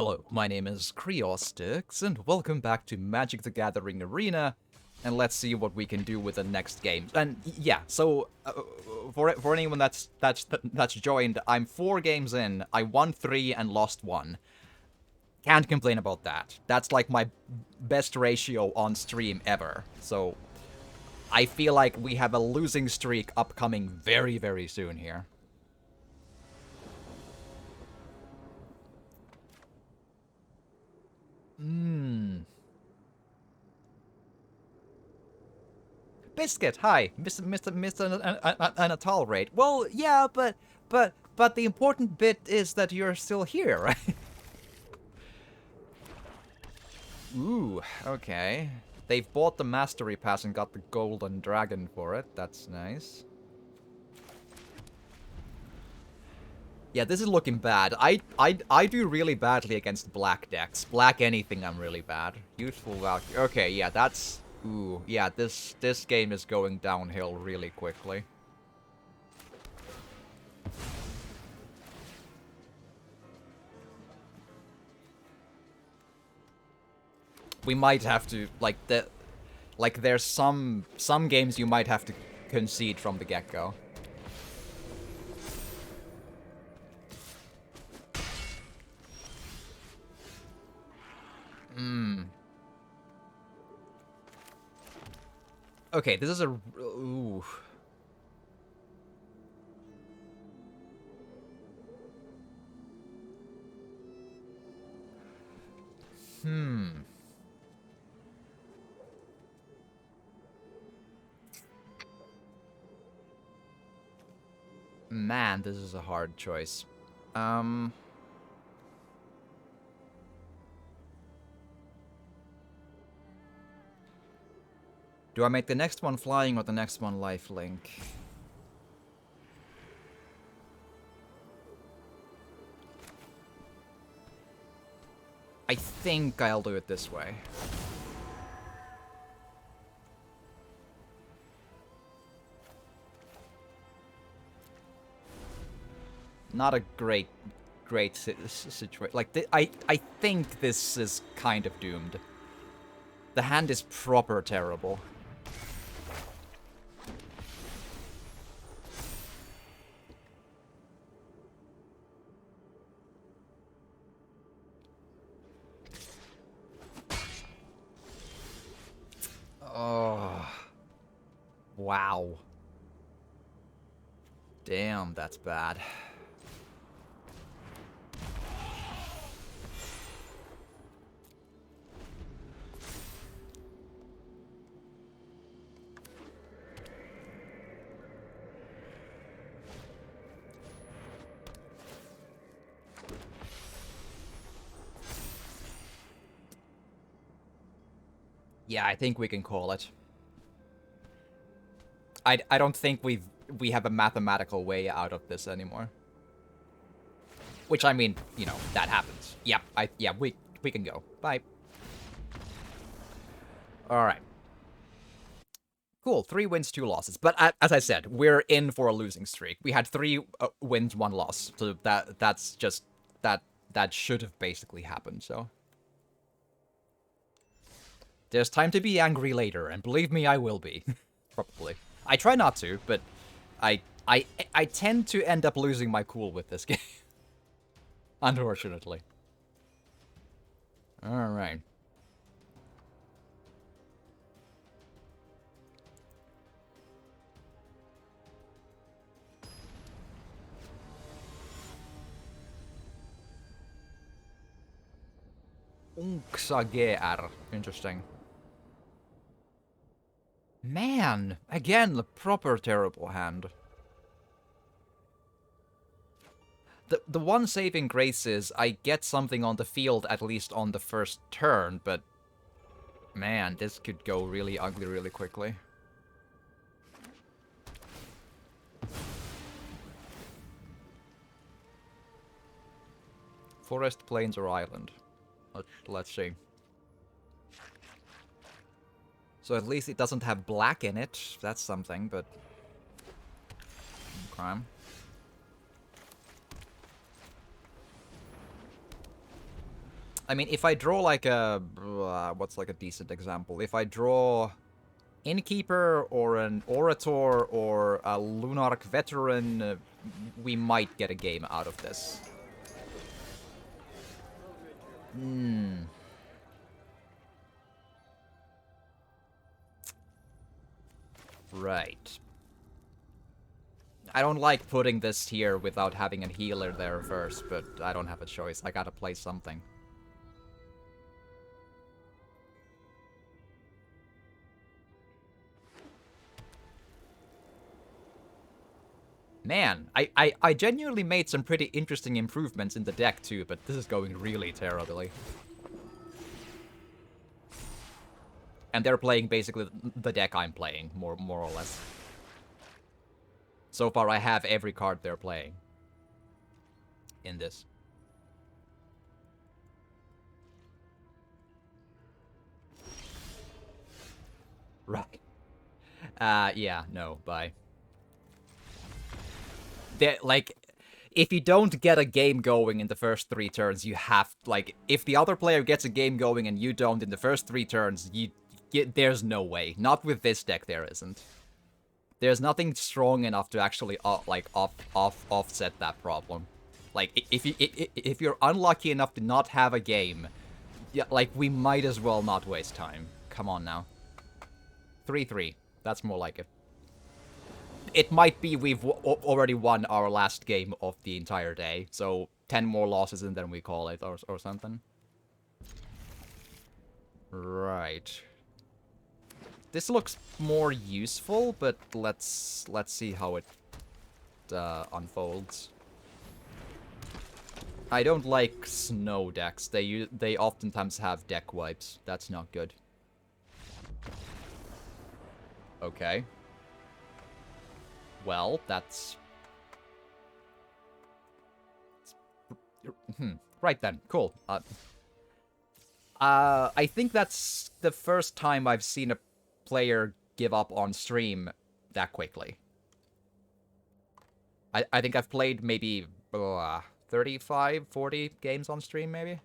Hello, my name is Creostix, and welcome back to Magic the Gathering Arena, and let's see what we can do with the next game. And yeah, so for anyone that's joined, I'm 4 games in. I won 3 and lost 1. Can't complain about that. That's like my best ratio on stream ever. So I feel like we have a losing streak upcoming very, very soon here. Biscuit, hi, Mr. Anatal rate. Well, yeah, but the important bit is that you're still here, right? Ooh, okay. They've bought the Mastery Pass and got the Golden Dragon for it. That's nice. Yeah, this is looking bad. I do really badly against black decks. Black anything, I'm really bad. Youthful Valkyrie. Okay, yeah, that's... Ooh, yeah, this game is going downhill really quickly. We might have to, like there's some games you might have to concede from the get-go. Okay, this is a... Ooh. Man, this is a hard choice. Do I make the next one flying or the next one lifelink? I think I'll do it this way. Not a great situation. Like, I think this is kind of doomed. The hand is proper terrible. Oh. Wow. Damn, that's bad. Yeah, I think we can call it. I don't think we have a mathematical way out of this anymore. Which, I mean, you know, that happens. Yep, yeah, we can go. Bye. Alright. Cool, 3 wins, 2 losses. But as I said, we're in for a losing streak. We had 3 wins, 1 loss. So that's just... That should have basically happened, so... There's time to be angry later, and believe me, I will be. Probably. I try not to, but I tend to end up losing my cool with this game. Unfortunately. Alright. Unksa Interesting. Man, again, the proper terrible hand. The one saving grace is I get something on the field at least on the first turn, but man, this could go really ugly really quickly. Forest, plains, or island? Let's see. So at least it doesn't have black in it. That's something, but... Crime. I mean, if I draw like a... what's like a decent example? If I draw Innkeeper or an Orator or a Lunarch Veteran, we might get a game out of this. Right. I don't like putting this here without having a healer there first, but I don't have a choice. I gotta play something. Man, I genuinely made some pretty interesting improvements in the deck too, but this is going really terribly. And they're playing basically the deck I'm playing, more or less. So far, I have every card they're playing in this. Right. Yeah, no, bye. Like, if you don't get a game going in the first 3 turns, you have, like, if the other player gets a game going and you don't in the first 3 turns, there's no way. Not with this deck, there isn't. There's nothing strong enough to actually, offset that problem. Like, if you're unlucky enough to not have a game, yeah, like, we might as well not waste time. Come on now. 3-3. That's more like it. It might be we've already won our last game of the entire day, so 10 more losses and then we call it, or something. Right. This looks more useful, but let's see how it unfolds. I don't like snow decks. They oftentimes have deck wipes. That's not good. Okay. Well, that's... Right then, cool. I think that's the first time I've seen a player give up on stream that quickly. I think I've played maybe 35, 40 games on stream, maybe?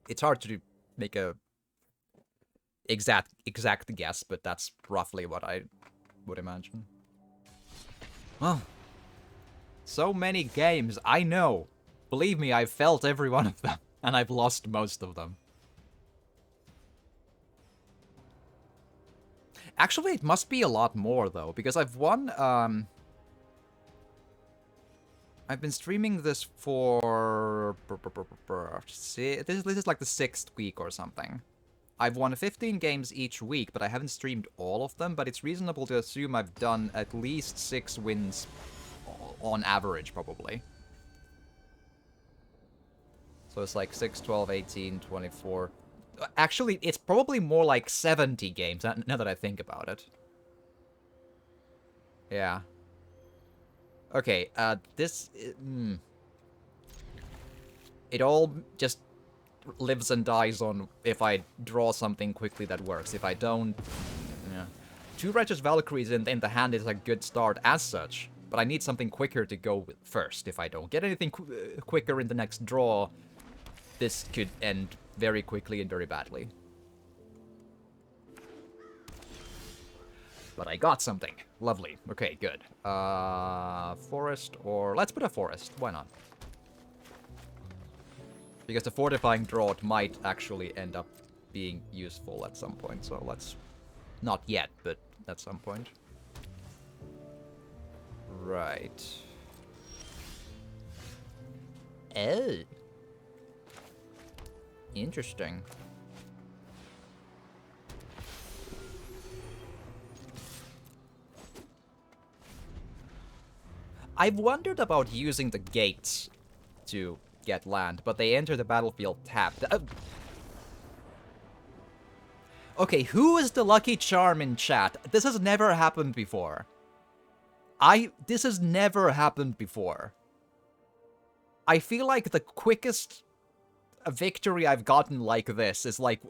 It's hard to make a exact guess, but that's roughly what I would imagine. Well, so many games, I know. Believe me, I've felt every one of them, and I've lost most of them. Actually, it must be a lot more, though, because I've won, I've been streaming this for... See, this is like the 6th week or something. I've won 15 games each week, but I haven't streamed all of them, but it's reasonable to assume I've done at least 6 wins on average, probably. So it's like 6, 12, 18, 24... Actually, it's probably more like 70 games, now that I think about it. Yeah. Okay, this... It all just lives and dies on if I draw something quickly that works. If I don't... Yeah. 2 Righteous Valkyries in the hand is a good start as such, but I need something quicker to go with first. If I don't get anything quicker in the next draw, this could end very quickly and very badly. But I got something. Lovely. Okay, good. Forest or... Let's put a forest. Why not? Because the fortifying drought might actually end up being useful at some point. So let's... Not yet, but at some point. Right. Oh. Interesting. I've wondered about using the gates to get land, but they enter the battlefield tapped. Okay, who is the lucky charm in chat? This has never happened before. This has never happened before. I feel like the quickest victory I've gotten like this is like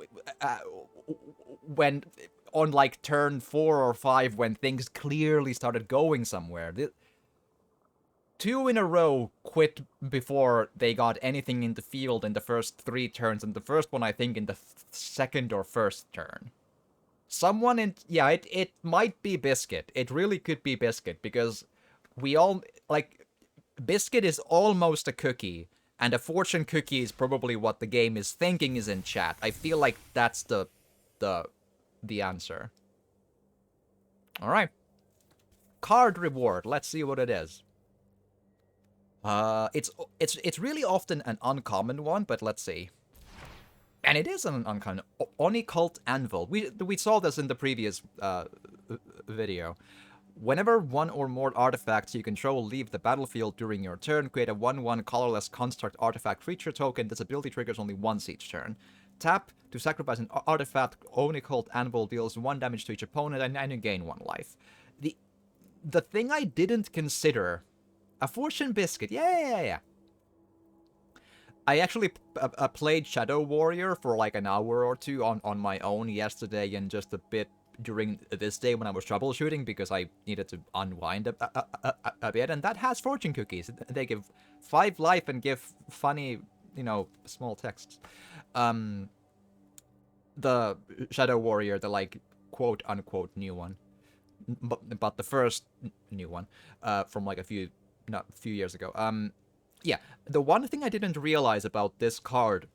when on like turn 4 or 5 when things clearly started going somewhere. 2 in a row quit before they got anything in the field in the first 3 turns, and the first one I think in the second or first turn. Someone in... Yeah, it might be Biscuit. It really could be Biscuit, because we all... Like, Biscuit is almost a cookie, and a fortune cookie is probably what the game is thinking is in chat. I feel like that's the answer. Alright. Card reward. Let's see what it is. It's really often an uncommon one, but let's see. And it is an uncommon. Onicult Anvil. We saw this in the previous video. Whenever one or more artifacts you control leave the battlefield during your turn, create a 1/1 colorless construct artifact creature token. This ability triggers only once each turn. Tap to sacrifice an artifact. Onicult Anvil deals 1 damage to each opponent, and you gain 1 life. The thing I didn't consider... A Fortune Biscuit. Yeah. I actually played Shadow Warrior for like an hour or two on my own yesterday, and just a bit during this day when I was troubleshooting, because I needed to unwind a bit, and that has fortune cookies. They give 5 life and give funny, small texts. The Shadow Warrior, the like quote-unquote new one. But the first new one from like a few years ago. Yeah, the one thing I didn't realize about this card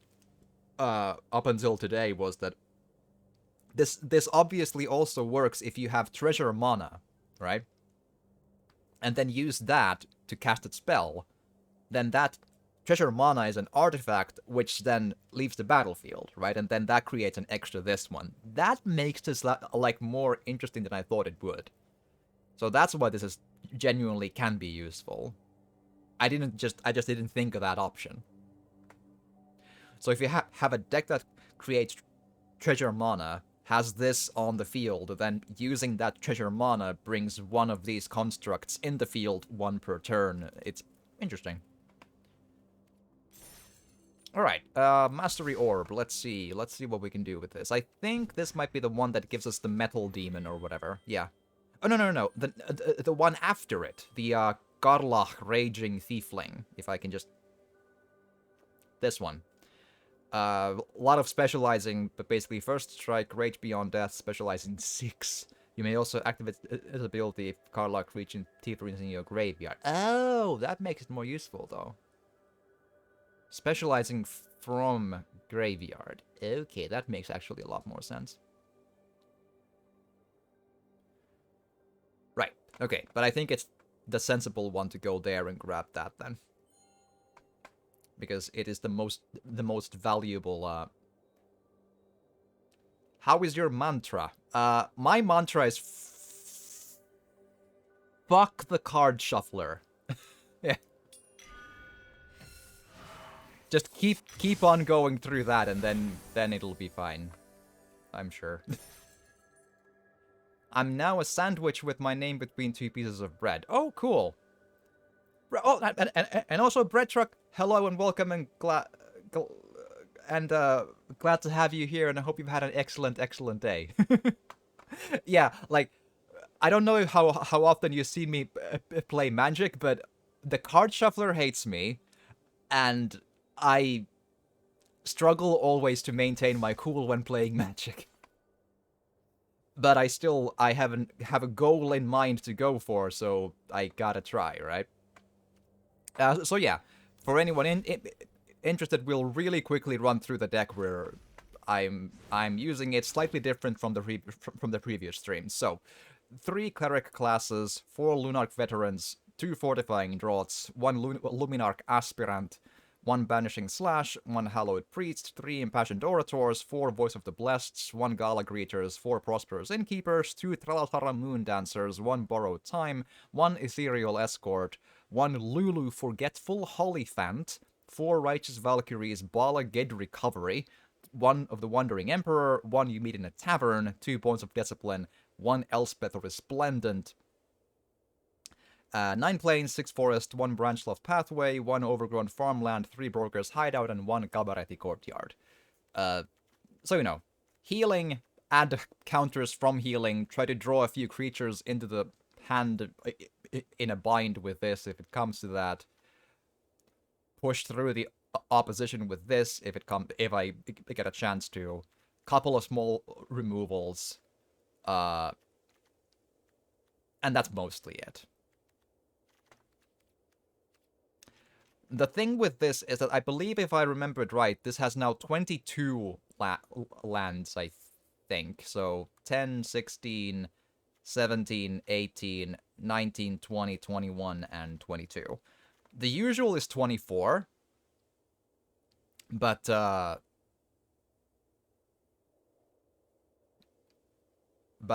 up until today was that this obviously also works if you have treasure mana, right? And then use that to cast a spell. Then that treasure mana is an artifact which then leaves the battlefield, right? And then that creates an extra this one. That makes this like more interesting than I thought it would. So that's why this is genuinely can be useful. I just didn't think of that option. So if you have a deck that creates treasure mana, has this on the field, then using that treasure mana brings one of these constructs in the field, 1 per turn. It's interesting. Alright, Mastery Orb. Let's see what we can do with this. I think this might be the one that gives us the Metal Demon or whatever. Yeah. Oh, no. The one after it. The, Garlach Raging Thiefling. If I can just... This one. A lot of specializing, but basically first strike, Rage Beyond Death, specializing 6. You may also activate its ability if Garlach Raging Thiefling is in your graveyard. Oh, that makes it more useful, though. Specializing from graveyard. Okay, that makes actually a lot more sense. Right, okay, but I think it's the sensible one to go there and grab that then. Because it is the most valuable, How is your mantra? My mantra is fuck the card shuffler. Yeah. Just keep on going through that, and then it'll be fine. I'm sure. I'm now a sandwich with my name between 2 pieces of bread. Oh, cool. Oh, and also Bread Truck. Hello and welcome, and glad to have you here, and I hope you've had an excellent day. Yeah, like, I don't know how often you see me play Magic, but the card shuffler hates me, and I struggle always to maintain my cool when playing Magic. But I have a goal in mind to go for, so I gotta try, right? So yeah, for anyone interested, we'll really quickly run through the deck where I'm using it slightly different from the previous stream. So, 3 Cleric classes, 4 Lunarch Veterans, 2 Fortifying Draughts, 1 Luminarch Aspirant, 1 Banishing Slash, 1 Hallowed Priest, 3 Impassioned Orators, 4 Voice of the Blessed, 1 Gala Greeters, 4 Prosperous Innkeepers, 2 Tralatara Moon Dancers, 1 Borrowed Time, 1 Ethereal Escort, 1 Lulu Forgetful Hollyphant, 4 Righteous Valkyries, Bala Ged Recovery, 1 of the Wandering Emperor, 1 You Meet in a Tavern, 2 Points of Discipline, 1 Elspeth Resplendent, 9 Plains, 6 Forest, 1 Branchloft Pathway, 1 Overgrown Farmland, 3 Broker's Hideout, and 1 Cabaretti Courtyard. So, healing, add counters from healing, try to draw a few creatures into the hand in a bind with this if it comes to that. push through the opposition with this if I get a chance to. Couple of small removals, and that's mostly it. The thing with this is that I believe, if I remembered right, this has now 22 lands, I think. So 10, 16, 17, 18, 19, 20, 21, and 22. The usual is 24, but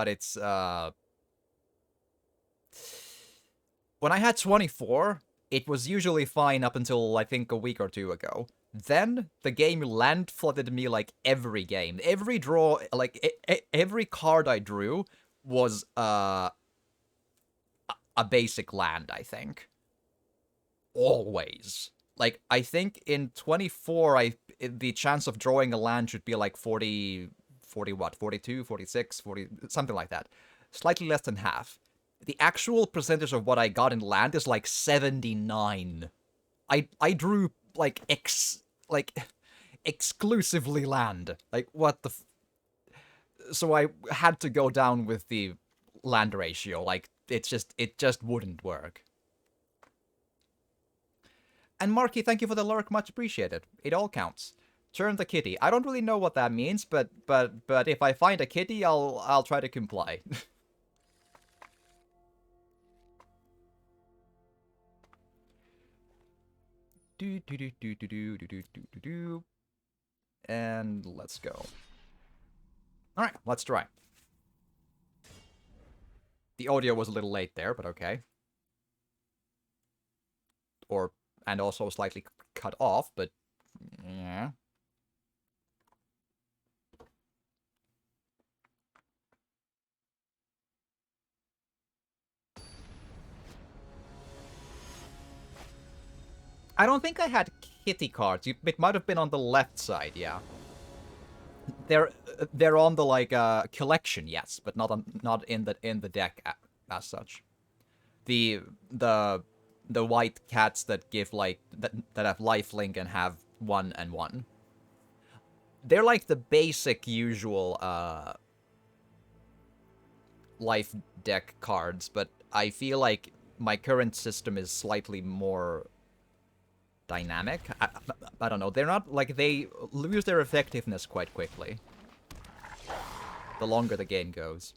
it's when I had 24, it was usually fine up until, I think, a week or two ago. Then the game land flooded me like every game. Every draw, like every card I drew was a basic land, I think. Always. Like, I think in 24, the chance of drawing a land should be like 40 what? 42, 46, 40, something like that. Slightly less than half. The actual percentage of what I got in land is like 79. I drew like exclusively land. Like, what the so I had to go down with the land ratio. Like, it just wouldn't work. And Marky, thank you for the lurk, much appreciated. It all counts. Turn the kitty. I don't really know what that means, but if I find a kitty, I'll try to comply. And let's go. All right, let's try. The audio was a little late there, but okay. And also slightly cut off, but yeah. I don't think I had kitty cards. It might have been on the left side, yeah. They're on the like collection, yes, but not in the deck as such. The white cats that give like that have lifelink and have 1 and 1. They're like the basic usual life deck cards, but I feel like my current system is slightly more dynamic. I don't know. They're not like, they lose their effectiveness quite quickly the longer the game goes.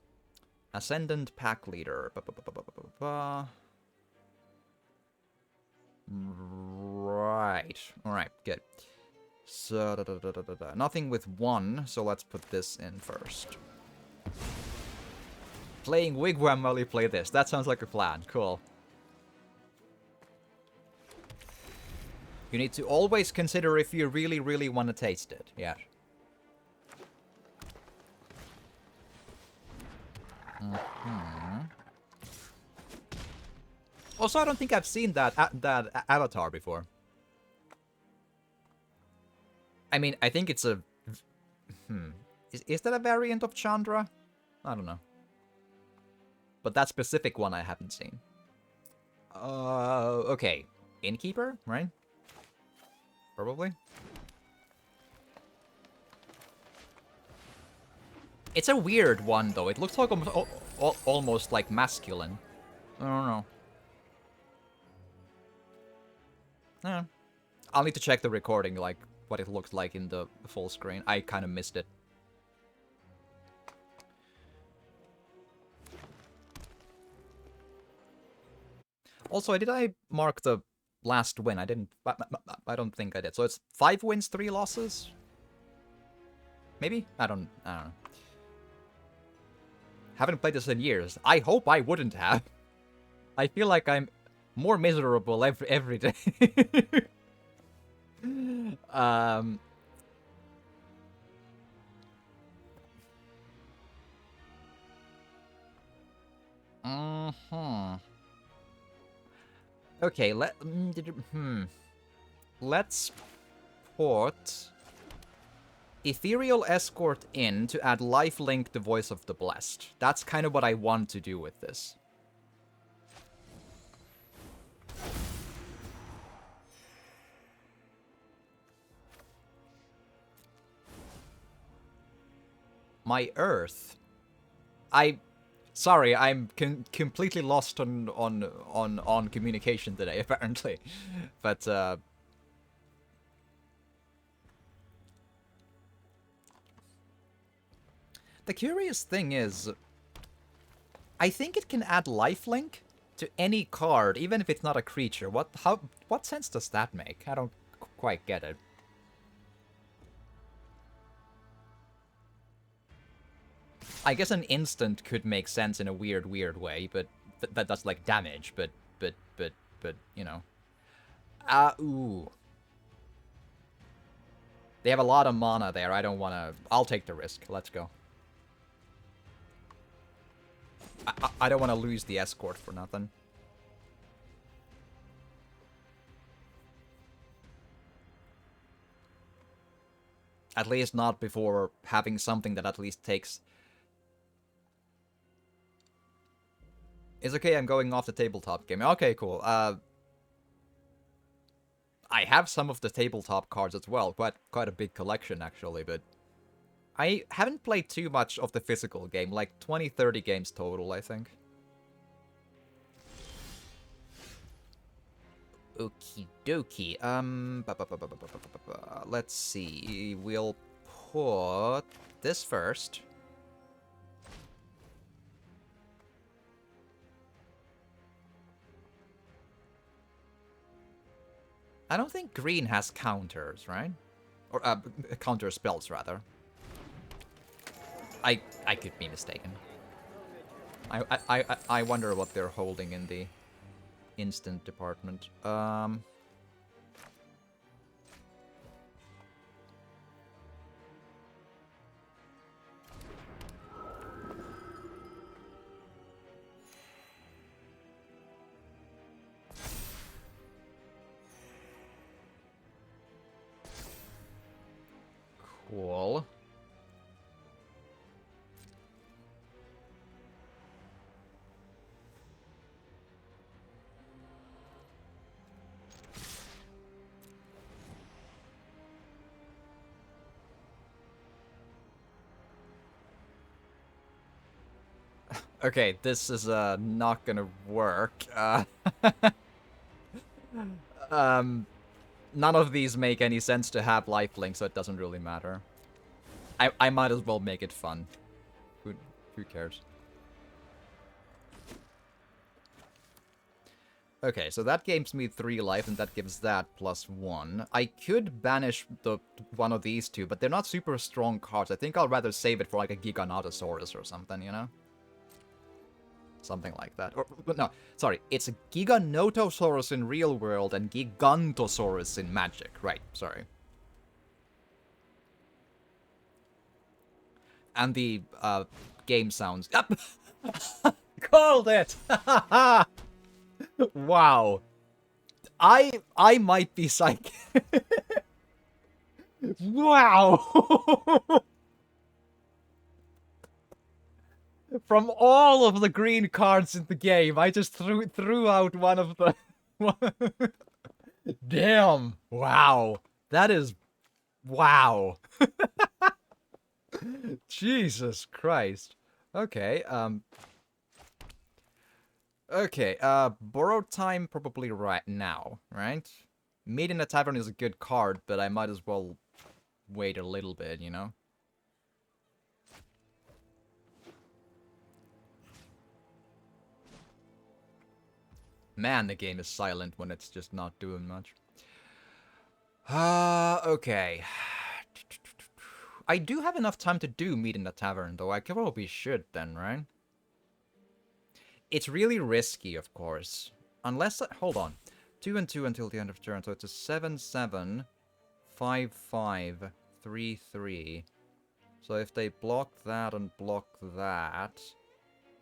Ascendant Pack Leader. Right. Alright, good. So, nothing with 1, so let's put this in first. Playing Wigwam while you play this. That sounds like a plan. Cool. You need to always consider if you really, really want to taste it. Yeah. Also, I don't think I've seen that avatar before. I mean, I think it's a... Is that a variant of Chandra? I don't know. But that specific one I haven't seen. Okay. Innkeeper, right? Probably. It's a weird one, though. It looks like almost like masculine. I don't know. Yeah. I'll need to check the recording, like, what it looks like in the full screen. I kind of missed it. Also, did I mark the last win? I didn't. I don't think I did. So it's 5 wins, 3 losses? Maybe? I don't know. Haven't played this in years. I hope I wouldn't have. I feel like I'm more miserable every day. Okay, let's put Ethereal Escort in to add lifelink to Voice of the Blessed. That's kind of what I want to do with this. My Earth? Sorry, I'm completely lost on communication today, apparently. But, the curious thing is, I think it can add lifelink to any card, even if it's not a creature. What sense does that make? I don't quite get it. I guess an instant could make sense in a weird way, but that's like damage, but, you know. Ooh. They have a lot of mana there, I don't wanna... I'll take the risk, let's go. I don't wanna lose the escort for nothing. At least not before having something that at least takes... It's okay, I'm going off the tabletop game. Okay, cool. I have some of the tabletop cards as well. Quite a big collection, actually, but... I haven't played too much of the physical game. Like, 20-30 games total, I think. Okie dokie. Let's see. We'll put this first. I don't think green has counters, right? Or, counter spells, rather. I could be mistaken. I wonder what they're holding in the instant department. Cool. Okay, this is not gonna work. None of these make any sense to have lifelink, so it doesn't really matter. I might as well make it fun. Who cares? Okay, so that gives me 3 life, and that gives that +1. I could banish one of these two, but they're not super strong cards. I think I'll rather save it for like a Giganotosaurus or something, you know? Something like that. Or, no, sorry. It's a Giganotosaurus in real world and Gigantosaurus in Magic. Right, sorry. And the game sounds... Called it! Wow. I might be psychic. Wow! From all of the green cards in the game, I just threw out one of the... Damn! Wow. That is... Wow. Jesus Christ. Okay, Okay, borrowed time probably right now, right? Meet in a Tavern is a good card, but I might as well wait a little bit, you know? Man, the game is silent when it's just not doing much. Okay. I do have enough time to do Meet in the Tavern, though. I probably should then, right? It's really risky, of course. Unless... hold on. 2 and 2 until the end of turn, so it's a 7-7, 5-5, 3-3. So if they block that and block that,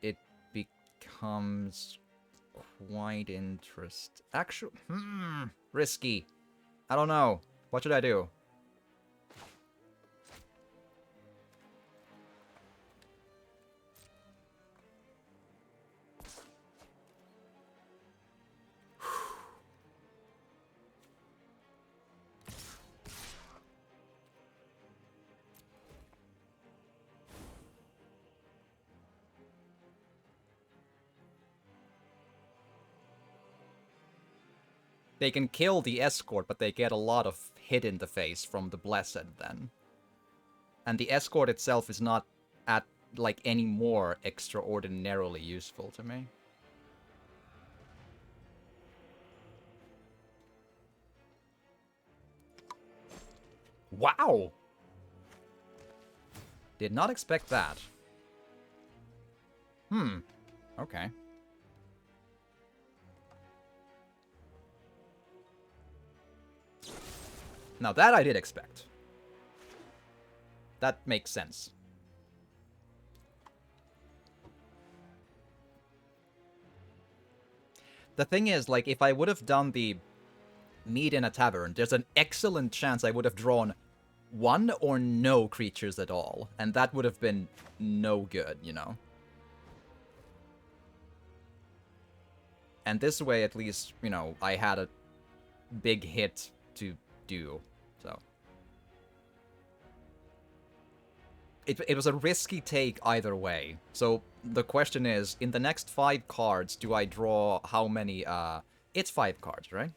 it becomes quite interesting. Actually, risky. I don't know. What should I do? They can kill the escort, but they get a lot of hit in the face from the Blessed then. And the escort itself is not at like any more extraordinarily useful to me. Wow! Did not expect that. Okay. Now that I did expect. That makes sense. The thing is, like, if I would have done the meet in a tavern, there's an excellent chance I would have drawn one or no creatures at all. And that would have been no good, you know? And this way, at least, you know, I had a big hit to do, so. It was a risky take either way. So the question is, in the next 5 cards, do I draw how many, it's 5 cards, right?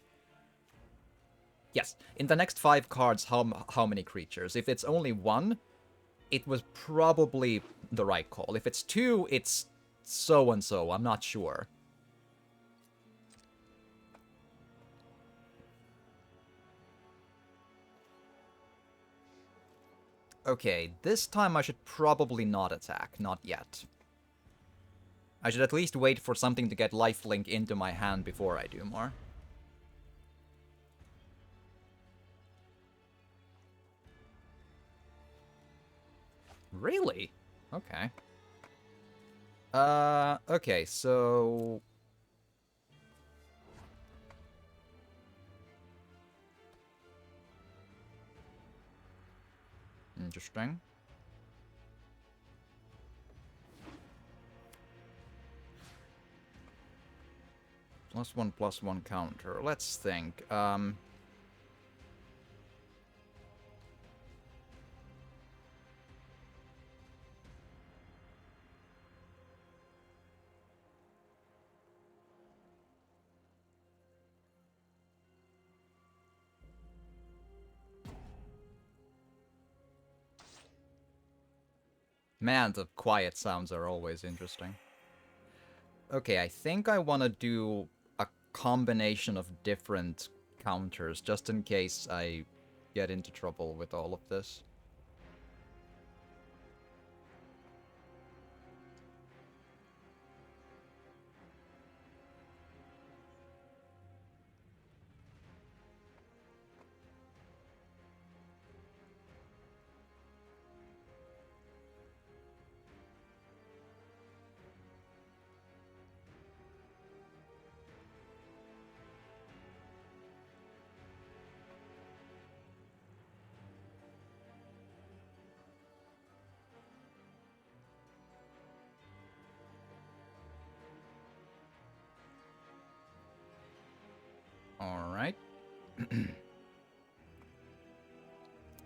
Yes. In the next 5 cards, how many creatures? If it's only 1, it was probably the right call. If it's 2, it's so-and-so, I'm not sure. Okay, this time I should probably not attack, not yet. I should at least wait for something to get lifelink into my hand before I do more. Really? Okay. Okay, so... Interesting. +1/+1 counter. Let's think. Man, the quiet sounds are always interesting. Okay, I think I want to do a combination of different counters, just in case I get into trouble with all of this. Alright.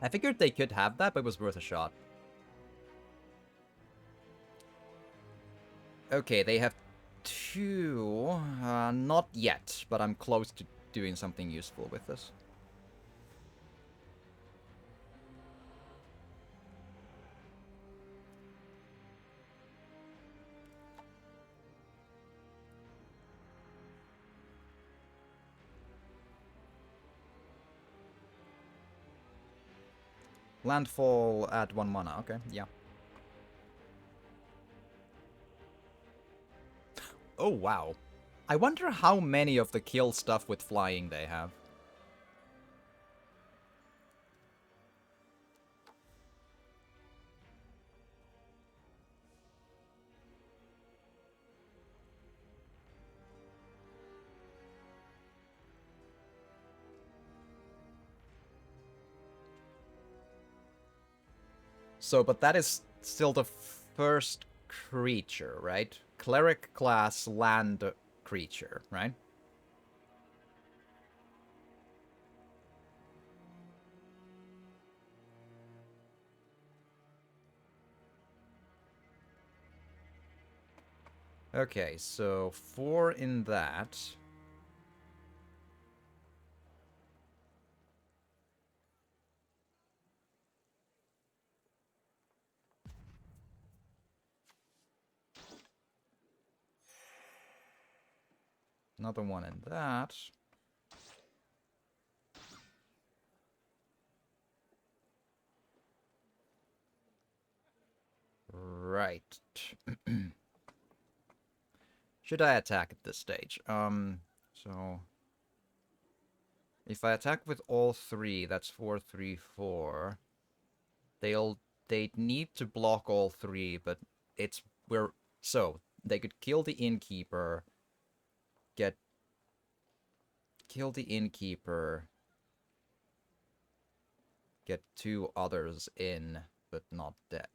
I figured they could have that, but it was worth a shot. Okay, they have 2. Not yet, but I'm close to doing something useful with this. Landfall at 1 mana, okay, yeah. Oh, wow. I wonder how many of the kill stuff with flying they have. So, but that is still the first creature, right? Cleric class land creature, right? Okay, so 4 in that. Another one in that. Right. Should I attack at this stage? So... If I attack with all three, that's 4, 3, 4. They'd need to block all three, but so they could kill the innkeeper, kill the innkeeper, get 2 others in, but not dead.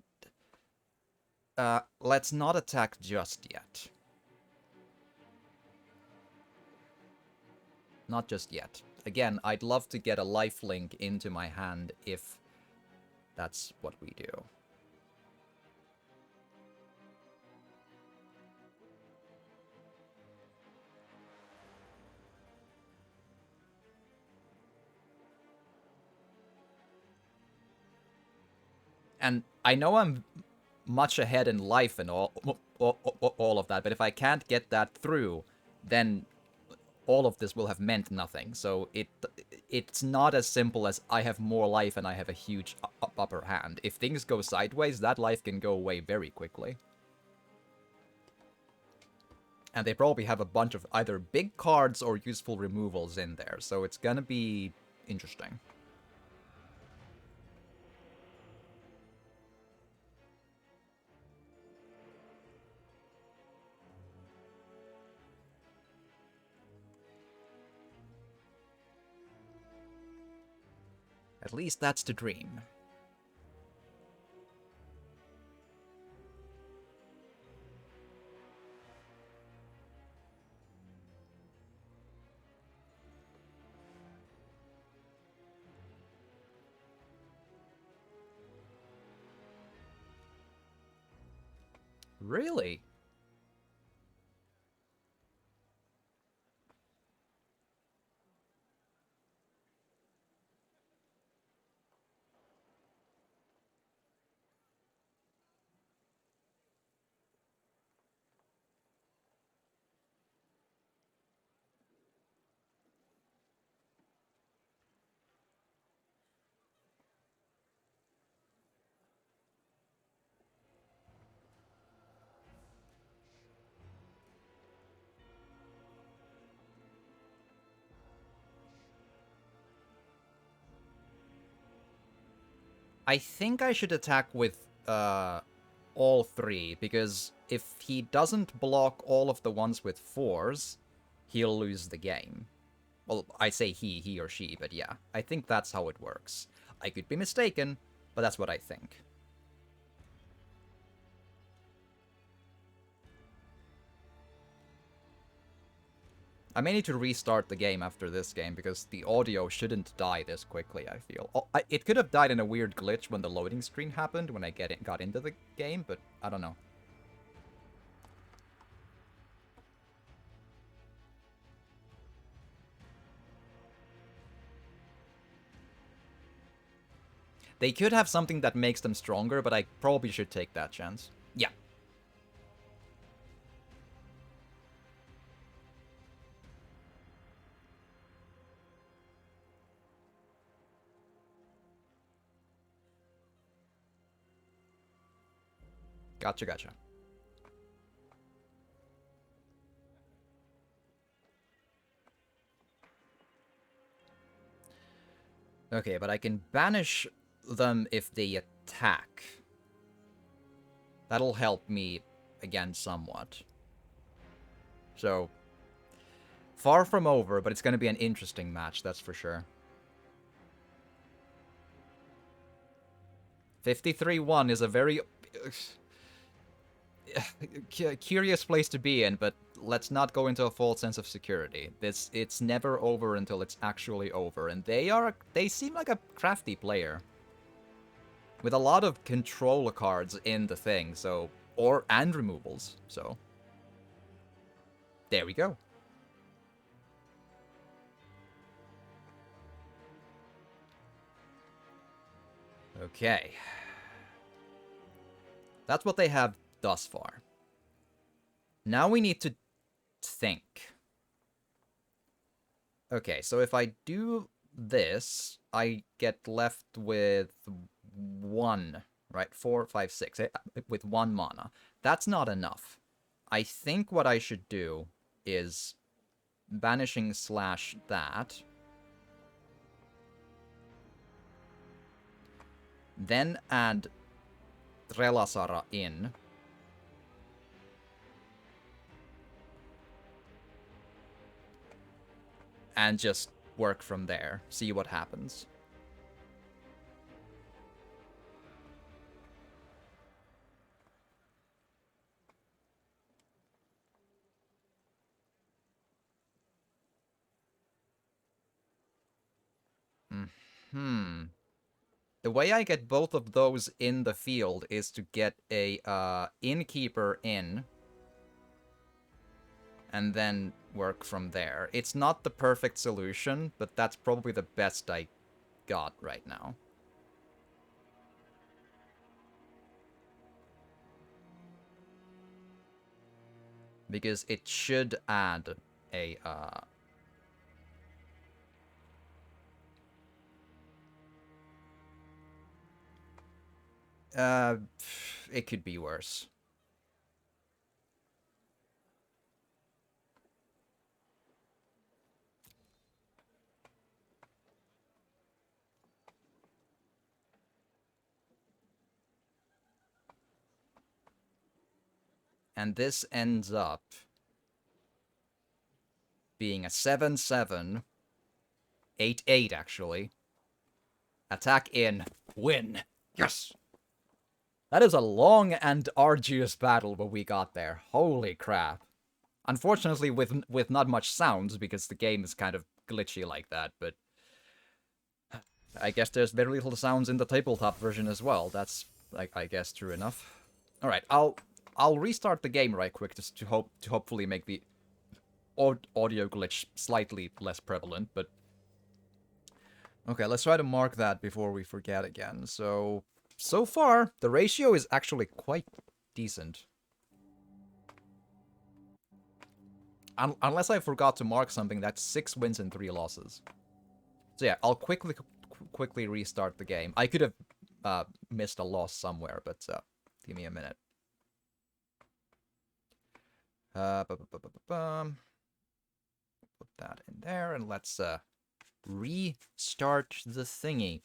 Let's not attack just yet. Not just yet. Again, I'd love to get a lifelink into my hand if that's what we do. And I know I'm much ahead in life and all of that, but if I can't get that through, then all of this will have meant nothing. So it's not as simple as I have more life and I have a huge upper hand. If things go sideways, that life can go away very quickly. And they probably have a bunch of either big cards or useful removals in there, so it's gonna be interesting. At least that's the dream. Really? I think I should attack with all three, because if he doesn't block all of the ones with 4s, he'll lose the game. Well, I say he or she, but yeah, I think that's how it works. I could be mistaken, but that's what I think. I may need to restart the game after this game, because the audio shouldn't die this quickly, I feel. It could have died in a weird glitch when the loading screen happened, when I got into the game, but I don't know. They could have something that makes them stronger, but I probably should take that chance. Yeah. Gotcha, gotcha. Okay, but I can banish them if they attack. That'll help me again somewhat. So, far from over, but it's going to be an interesting match, that's for sure. 53-1 is a very curious place to be in, but let's not go into a false sense of security. It's never over until it's actually over, and they seem like a crafty player with a lot of control cards in the thing, so and removals. So there we go. Okay. That's what they have thus far. Now we need to think. Okay, so if I do this, I get left with 1, right? 4, 5, 6, with 1 mana. That's not enough. I think what I should do is banishing slash that. Then add Trelasara in. And just work from there. See what happens. The way I get both of those in the field is to get a innkeeper in and then work from there. It's not the perfect solution, but that's probably the best I got right now. Because it should add a it could be worse. And this ends up being a 7/7, 8/8 actually. Attack in, win. Yes! That is a long and arduous battle, but we got there. Holy crap. Unfortunately, with not much sounds, because the game is kind of glitchy like that, but I guess there's very little sounds in the tabletop version as well. That's, I guess, true enough. All right, I'll restart the game right quick just to hopefully make the audio glitch slightly less prevalent, but okay, let's try to mark that before we forget again. So far, the ratio is actually quite decent. Unless I forgot to mark something, that's 6 wins and 3 losses. So yeah, I'll quickly restart the game. I could have missed a loss somewhere, but give me a minute. Put that in there, and let's restart the thingy.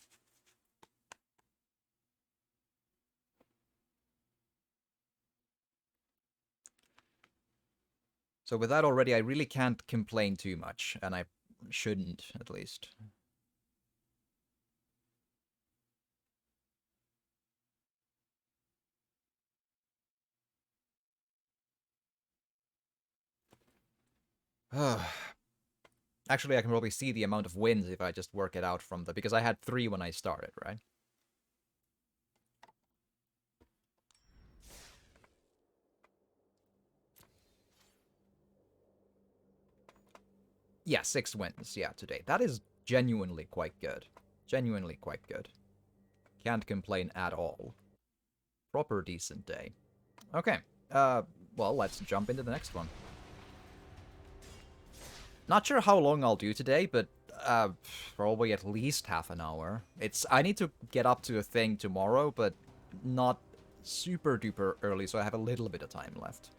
So with that already, I really can't complain too much, and I shouldn't, at least. Actually, I can probably see the amount of wins if I just work it out from the... Because I had 3 when I started, right? Yeah, 6 wins, yeah, today. That is genuinely quite good. Genuinely quite good. Can't complain at all. Proper decent day. Okay, well, let's jump into the next one. Not sure how long I'll do today, but probably at least half an hour. I need to get up to a thing tomorrow, but not super duper early, so I have a little bit of time left.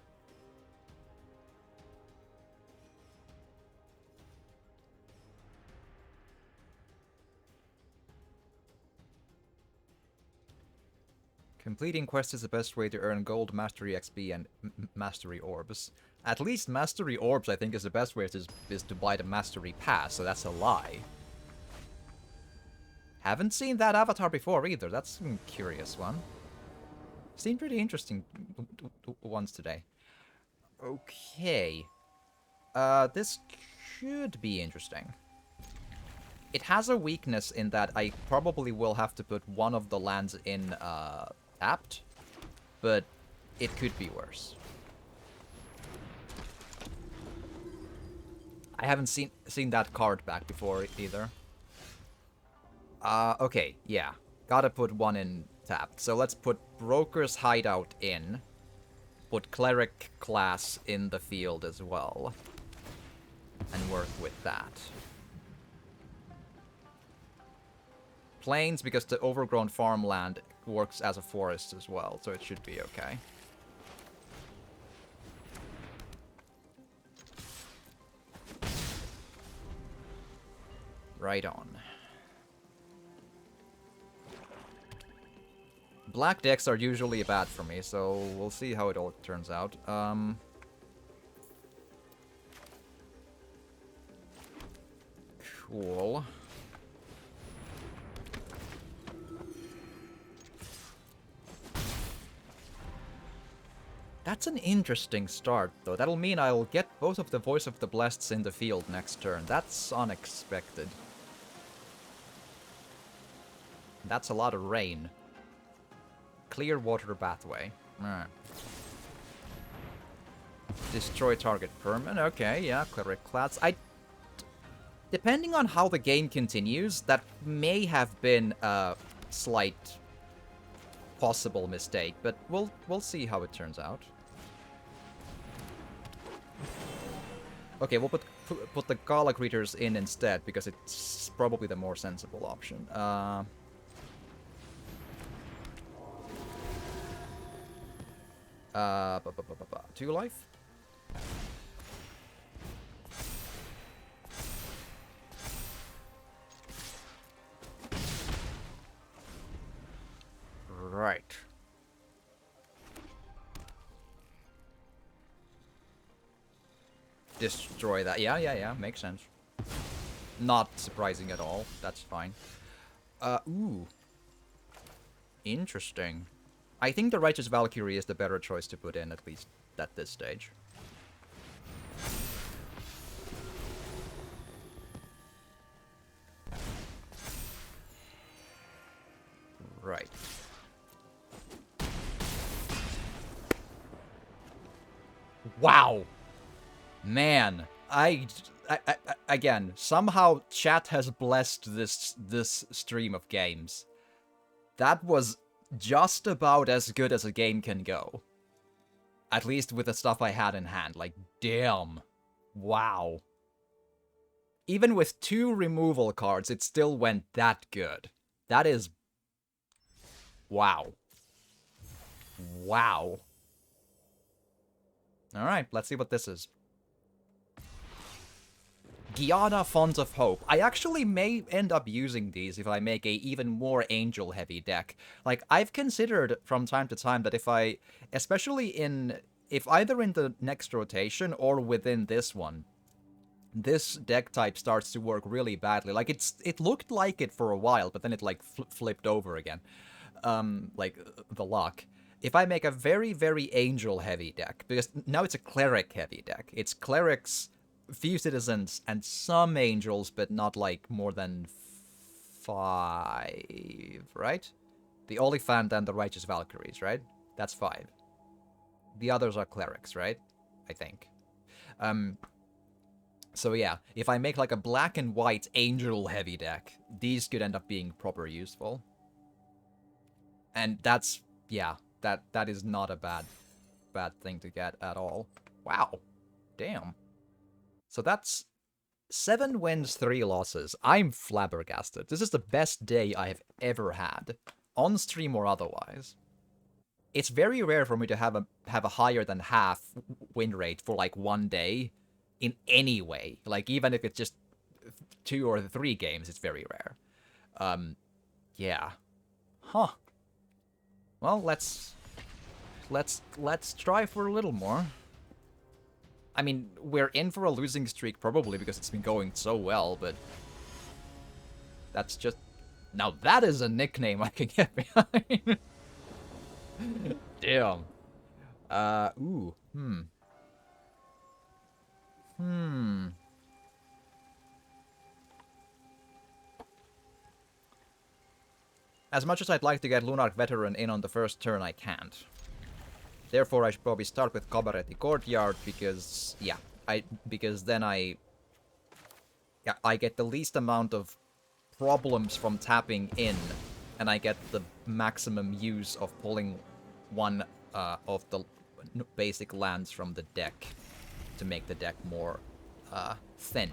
Completing quests is the best way to earn gold, mastery XP, and mastery orbs. At least mastery orbs, I think, is the best way is to buy the mastery pass, so that's a lie. Haven't seen that avatar before either. That's a curious one. Seen pretty interesting ones today. Okay. This should be interesting. It has a weakness in that I probably will have to put one of the lands in, tapped, but it could be worse. I haven't seen that card back before either. Okay, yeah. Gotta put one in tapped. So let's put Broker's Hideout in. Put Cleric class in the field as well. And work with that. plains because the overgrown farmland works as a forest as well, so it should be okay. Right on. Black decks are usually bad for me, so we'll see how it all turns out. Cool. That's an interesting start, though. That'll mean I'll get both of the Voice of the Blesseds in the field next turn. That's unexpected. That's a lot of rain. Clear water pathway. Destroy target permanent. Okay, yeah, Cleric Class. Depending on how the game continues, that may have been a slight possible mistake, but we'll see how it turns out. Okay, we'll put the Gala Greeters in instead, because it's probably the more sensible option. 2 life? Right. Destroy that. Yeah, makes sense. Not surprising at all. That's fine. Ooh. Interesting. I think the Righteous Valkyrie is the better choice to put in, at least at this stage. Right. Wow! Man, again, somehow chat has blessed this stream of games. That was just about as good as a game can go. At least with the stuff I had in hand. Like, damn. Wow. Even with 2 removal cards, it still went that good. That is... wow. Wow. Alright, let's see what this is. Guyana Font of Hope. I actually may end up using these if I make a even more angel-heavy deck. Like, I've considered from time to time that if I... especially if either in the next rotation or within this one, this deck type starts to work really badly. Like, it looked like it for a while, but then it, like, flipped over again. Like, the luck. If I make a very, very angel-heavy deck, because now it's a cleric-heavy deck. It's clerics, few citizens, and some angels, but not, like, more than 5, right? The Oliphant and the Righteous Valkyries, right? That's 5. The others are clerics, right? I think. So yeah, if I make, like, a black and white angel-heavy deck, these could end up being proper useful. And that's, yeah, that is not a bad thing to get at all. Wow. Damn. So that's 7 wins, 3 losses. I'm flabbergasted. This is the best day I have ever had, on stream or otherwise. It's very rare for me to have a higher than half win rate for, like, 1 day in any way. Like, even if it's just 2 or 3 games, it's very rare. Yeah. Huh. Well, let's try for a little more. I mean, we're in for a losing streak probably because it's been going so well, but that's just... now that is a nickname I can get behind. Damn. Ooh. As much as I'd like to get Lunark Veteran in on the first turn, I can't. Therefore, I should probably start with Cabaret Courtyard, because, yeah, because then I get the least amount of problems from tapping in, and I get the maximum use of pulling one of the basic lands from the deck to make the deck more thin.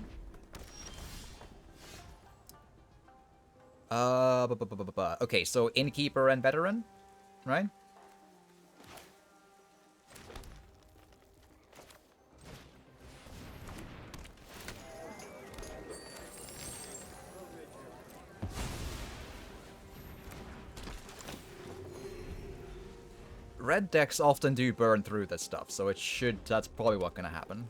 Okay, so Innkeeper and Veteran, right? Red decks often do burn through this stuff, so it should... That's probably what's gonna happen.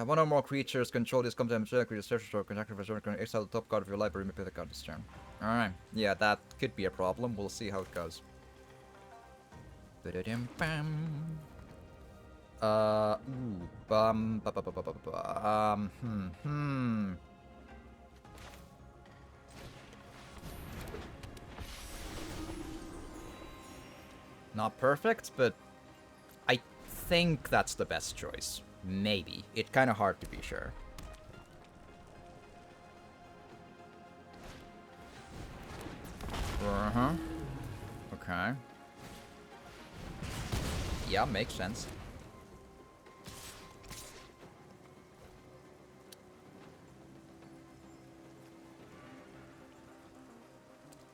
One or more creatures control this combat creatures search or connected for can exile the top card of your library and play the card this turn. Alright. Yeah, that could be a problem. We'll see how it goes. Not perfect, but I think that's the best choice. Maybe. It's kind of hard to be sure. Uh-huh. Okay. Yeah, makes sense.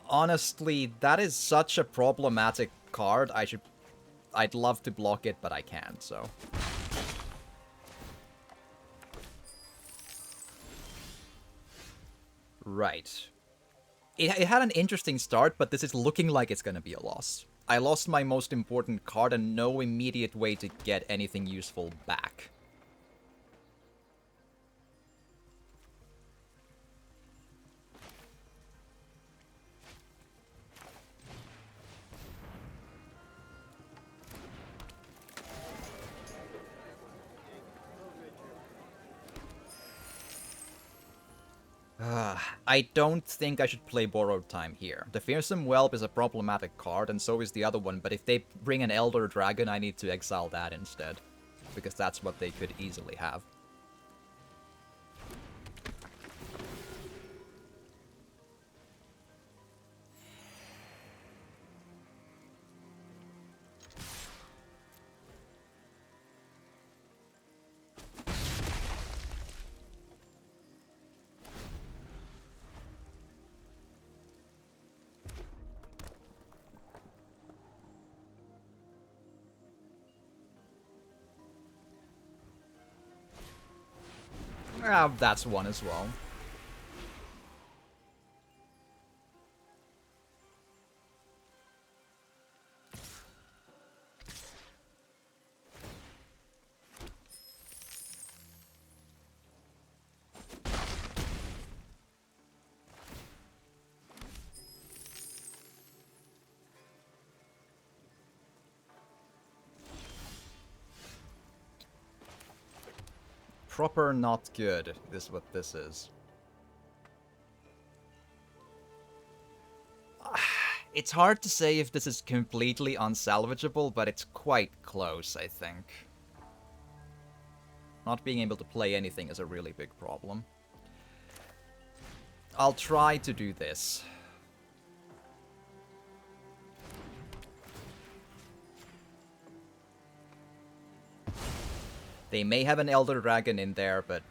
Honestly, that is such a problematic card. I'd love to block it, but I can't, so. Right. It had an interesting start, but this is looking like it's gonna be a loss. I lost my most important card and no immediate way to get anything useful back. I don't think I should play Borrowed Time here. The Fearsome Whelp is a problematic card, and so is the other one, but if they bring an Elder Dragon, I need to exile that instead. Because that's what they could easily have. That's one as well. Proper not good is what this is. It's hard to say if this is completely unsalvageable, but it's quite close, I think. Not being able to play anything is a really big problem. I'll try to do this. They may have an Elder Dragon in there, but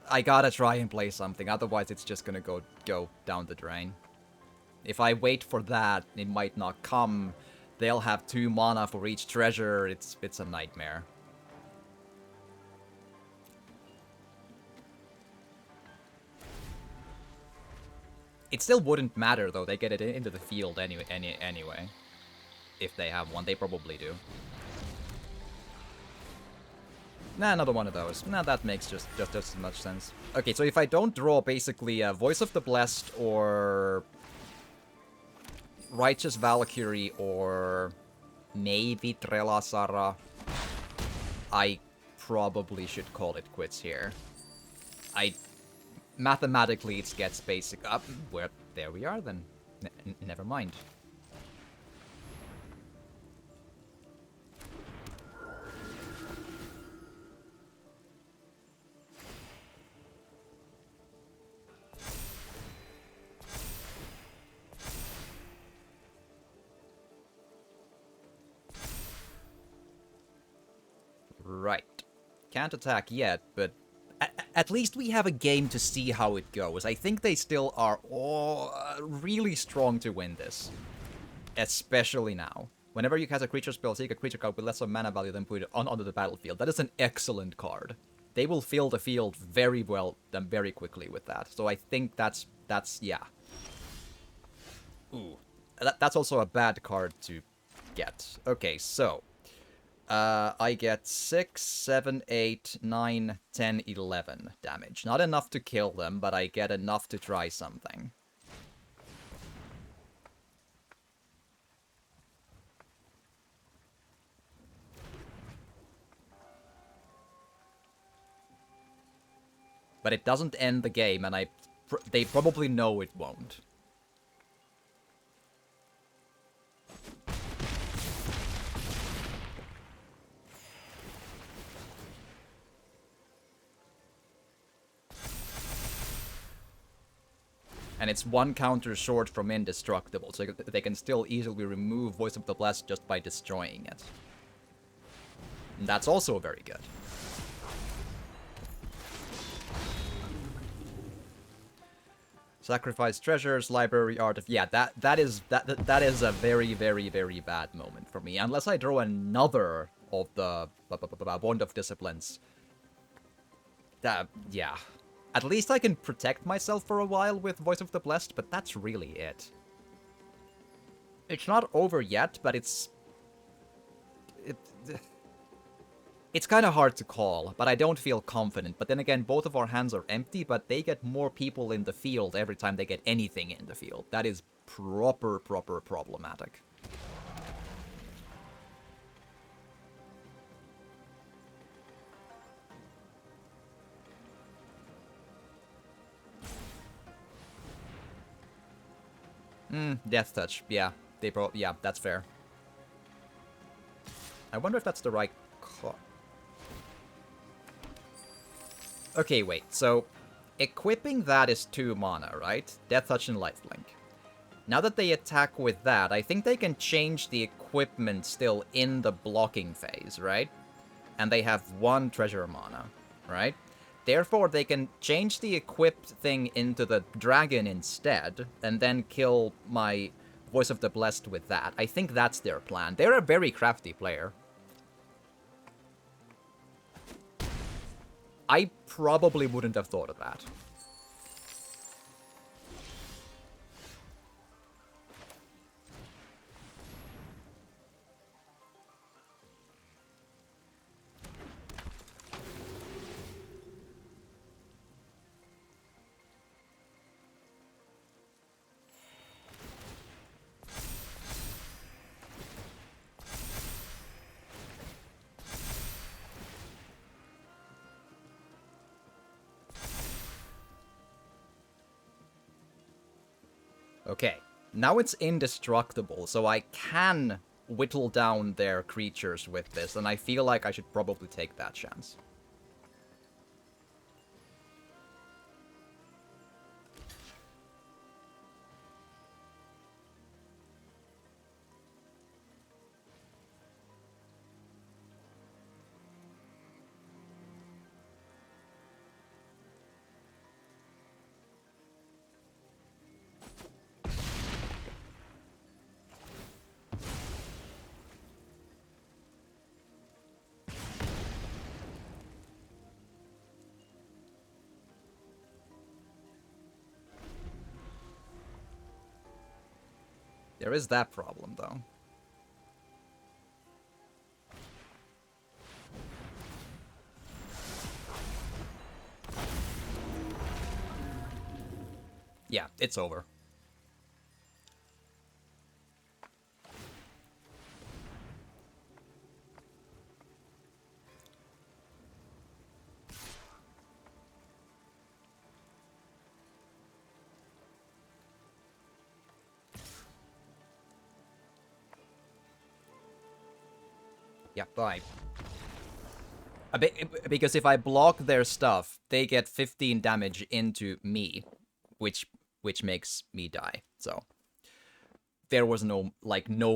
I gotta try and play something, otherwise it's just gonna go down the drain. If I wait for that, it might not come. They'll have 2 mana for each treasure. It's a nightmare. It still wouldn't matter though. They get it into the field anyway. If they have one, they probably do. Nah, another one of those. Nah, that makes just as much sense. Okay, so if I don't draw basically Voice of the Blessed or Righteous Valkyrie or maybe Trelasara, I probably should call it quits here. Mathematically, it gets basic up. Where there we are then. Never mind. Right. Can't attack yet, but At least we have a game to see how it goes. I think they still are really strong to win this. Especially now. Whenever you cast a creature spell, take a creature card with less of mana value, then put it onto the battlefield. That is an excellent card. They will fill the field very well and very quickly with that. So I think that's yeah. Ooh. That's also a bad card to get. Okay, so I get 6, 7, 8, 9, 10, 11 damage. Not enough to kill them, but I get enough to try something. But it doesn't end the game, and they probably know it won't. And it's one counter short from indestructible, so they can still easily remove Voice of the Blessed just by destroying it. And that's also very good. Sacrifice treasures, library artifact. Yeah, that is a very, very, very bad moment for me. Unless I draw another of the Bond of Disciplines. Yeah. At least I can protect myself for a while with Voice of the Blessed, but that's really it. It's not over yet, but it's kind of hard to call, but I don't feel confident. But then again, both of our hands are empty, but they get more people in the field every time they get anything in the field. That is proper problematic. Death Touch. Yeah, yeah, that's fair. I wonder if that's the right card. Okay, wait. So, equipping that is 2 mana, right? Death Touch and Lifelink. Now that they attack with that, I think they can change the equipment still in the blocking phase, right? And they have 1 treasure mana, right? Therefore, they can change the equipped thing into the dragon instead, and then kill my Voice of the Blessed with that. I think that's their plan. They're a very crafty player. I probably wouldn't have thought of that. Okay, now it's indestructible, so I can whittle down their creatures with this, and I feel like I should probably take that chance. There is that problem, though. Yeah, it's over. Yeah, bye. Because if I block their stuff, they get 15 damage into me, which makes me die. So there was no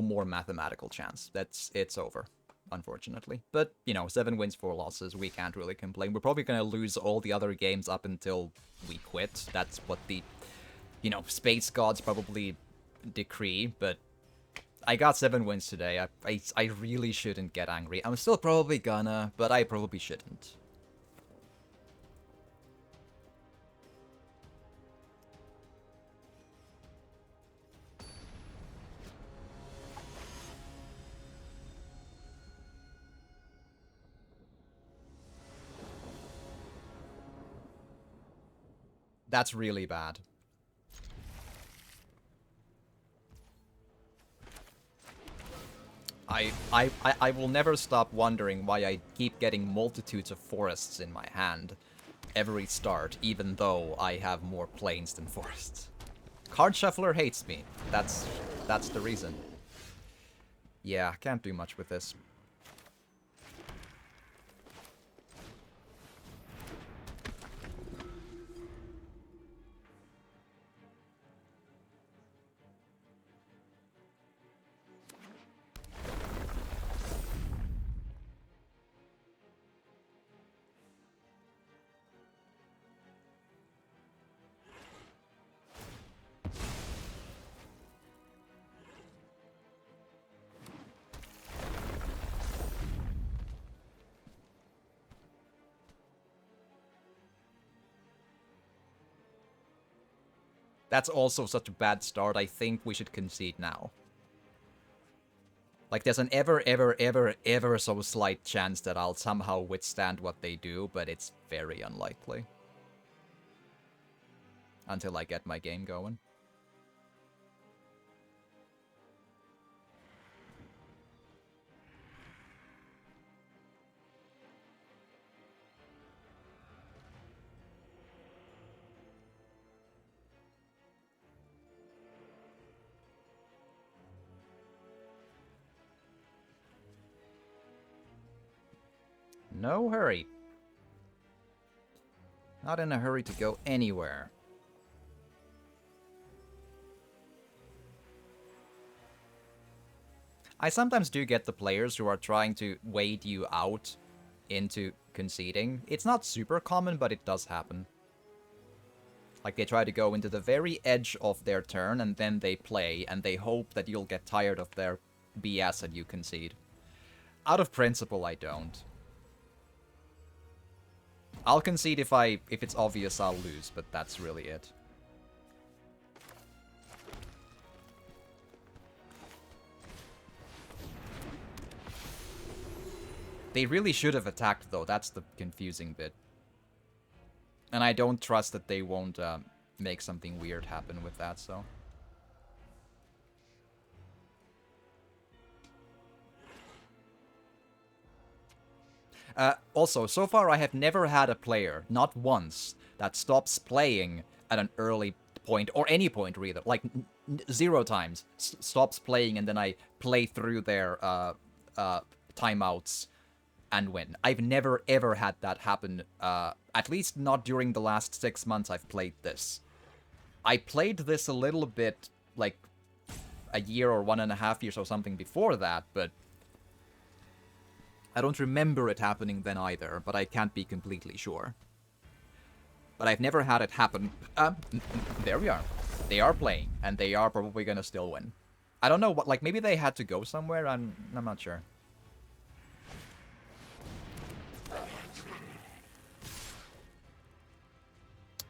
more mathematical chance. It's over. unfortunately. But, you know, 7 wins, 4 losses, we can't really complain. We're probably gonna lose all the other games up until we quit. That's what the, you know, space gods probably decree, but I got 7 wins today. I really shouldn't get angry. I'm still probably gonna, but I probably shouldn't. That's really bad. I will never stop wondering why I keep getting multitudes of forests in my hand every start, even though I have more plains than forests. Card Shuffler hates me. That's the reason. Yeah, can't do much with this. That's also such a bad start. I think we should concede now. Like, there's an ever so slight chance that I'll somehow withstand what they do, but it's very unlikely. Until I get my game going. No hurry. Not in a hurry to go anywhere. I sometimes do get the players who are trying to wade you out into conceding. It's not super common, but it does happen. Like, they try to go into the very edge of their turn, and then they play, and they hope that you'll get tired of their BS and you concede. Out of principle, I don't. I'll concede if it's obvious I'll lose, but that's really it. They really should have attacked, though. That's the confusing bit. And I don't trust that they won't make something weird happen with that, so... Also, so far I have never had a player, not once, that stops playing at an early point, or any point really, like 0 times, stops playing and then I play through their timeouts and win. I've never ever had that happen, at least not during the last 6 months I've played this. I played this a little bit, like, a year or 1.5 years or something before that, but I don't remember it happening then either, but I can't be completely sure. But I've never had it happen. There we are. They are playing, and they are probably gonna still win. I don't know what, like, maybe they had to go somewhere, I'm not sure.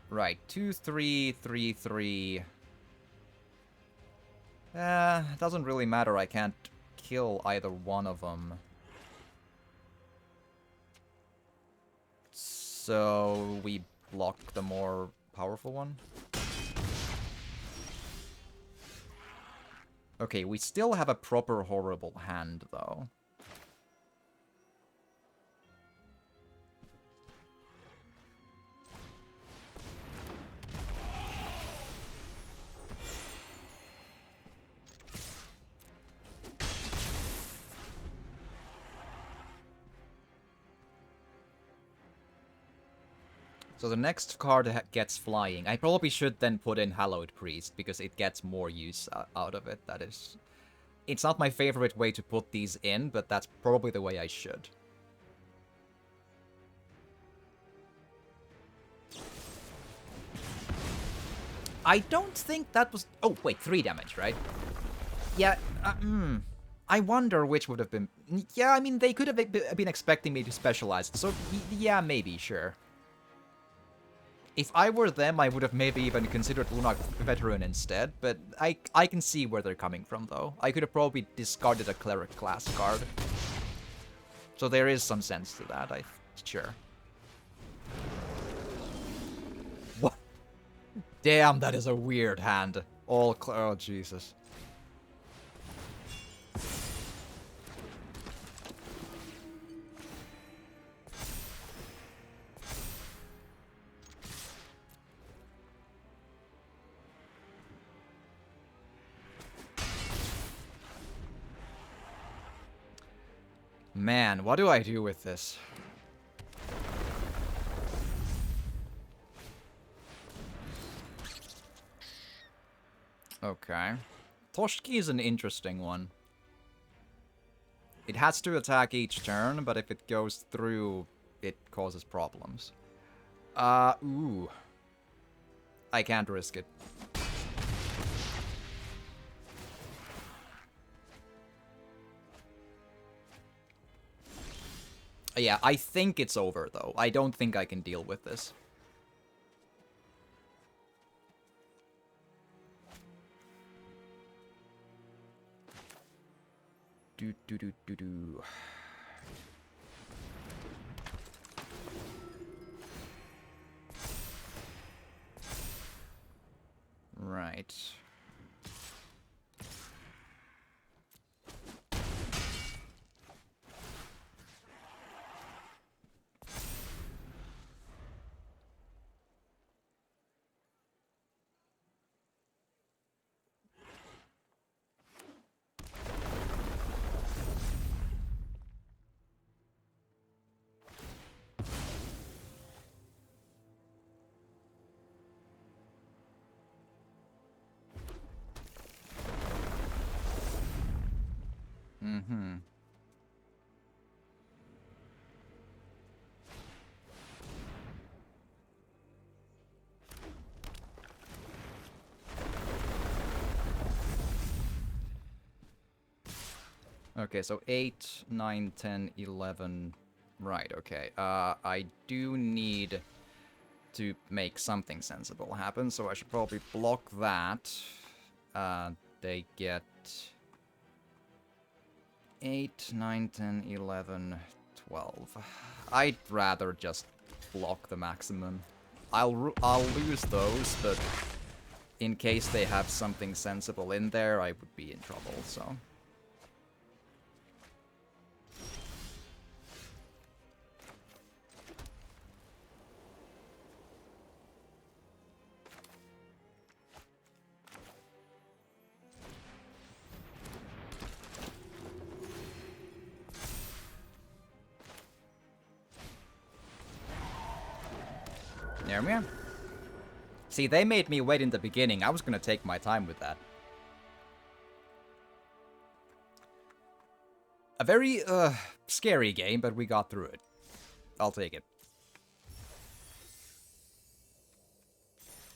Right, 2-3, 3-3. Doesn't really matter, I can't kill either one of them. So we block the more powerful one. Okay, we still have a proper horrible hand, though. So the next card gets flying. I probably should then put in Hallowed Priest, because it gets more use out of it. That is It's not my favorite way to put these in, but that's probably the way I should. I don't think that was... Oh, wait, 3 damage, right? Yeah, I wonder which would have been... Yeah, I mean, they could have been expecting me to specialize, so yeah, maybe, sure. If I were them, I would have maybe even considered Lunark Veteran instead, but I can see where they're coming from, though. I could have probably discarded a Cleric class card. So there is some sense to that, sure. What? Damn, that is a weird hand. Oh, Jesus. Man, what do I do with this? Okay. Toshki is an interesting one. It has to attack each turn, but if it goes through, it causes problems. Ooh. I can't risk it. Yeah, I think it's over, though. I don't think I can deal with this. Do. Right. Mm-hmm. Okay, so 8, 9, 10, 11... Right, okay. I do need to make something sensible happen, so I should probably block that. They get 8, 9, 10, 11, 12. I'd rather just block the maximum. I'll lose those, but in case they have something sensible in there, I would be in trouble, so... There we are. See, they made me wait in the beginning. I was gonna take my time with that. A very, scary game, but we got through it. I'll take it.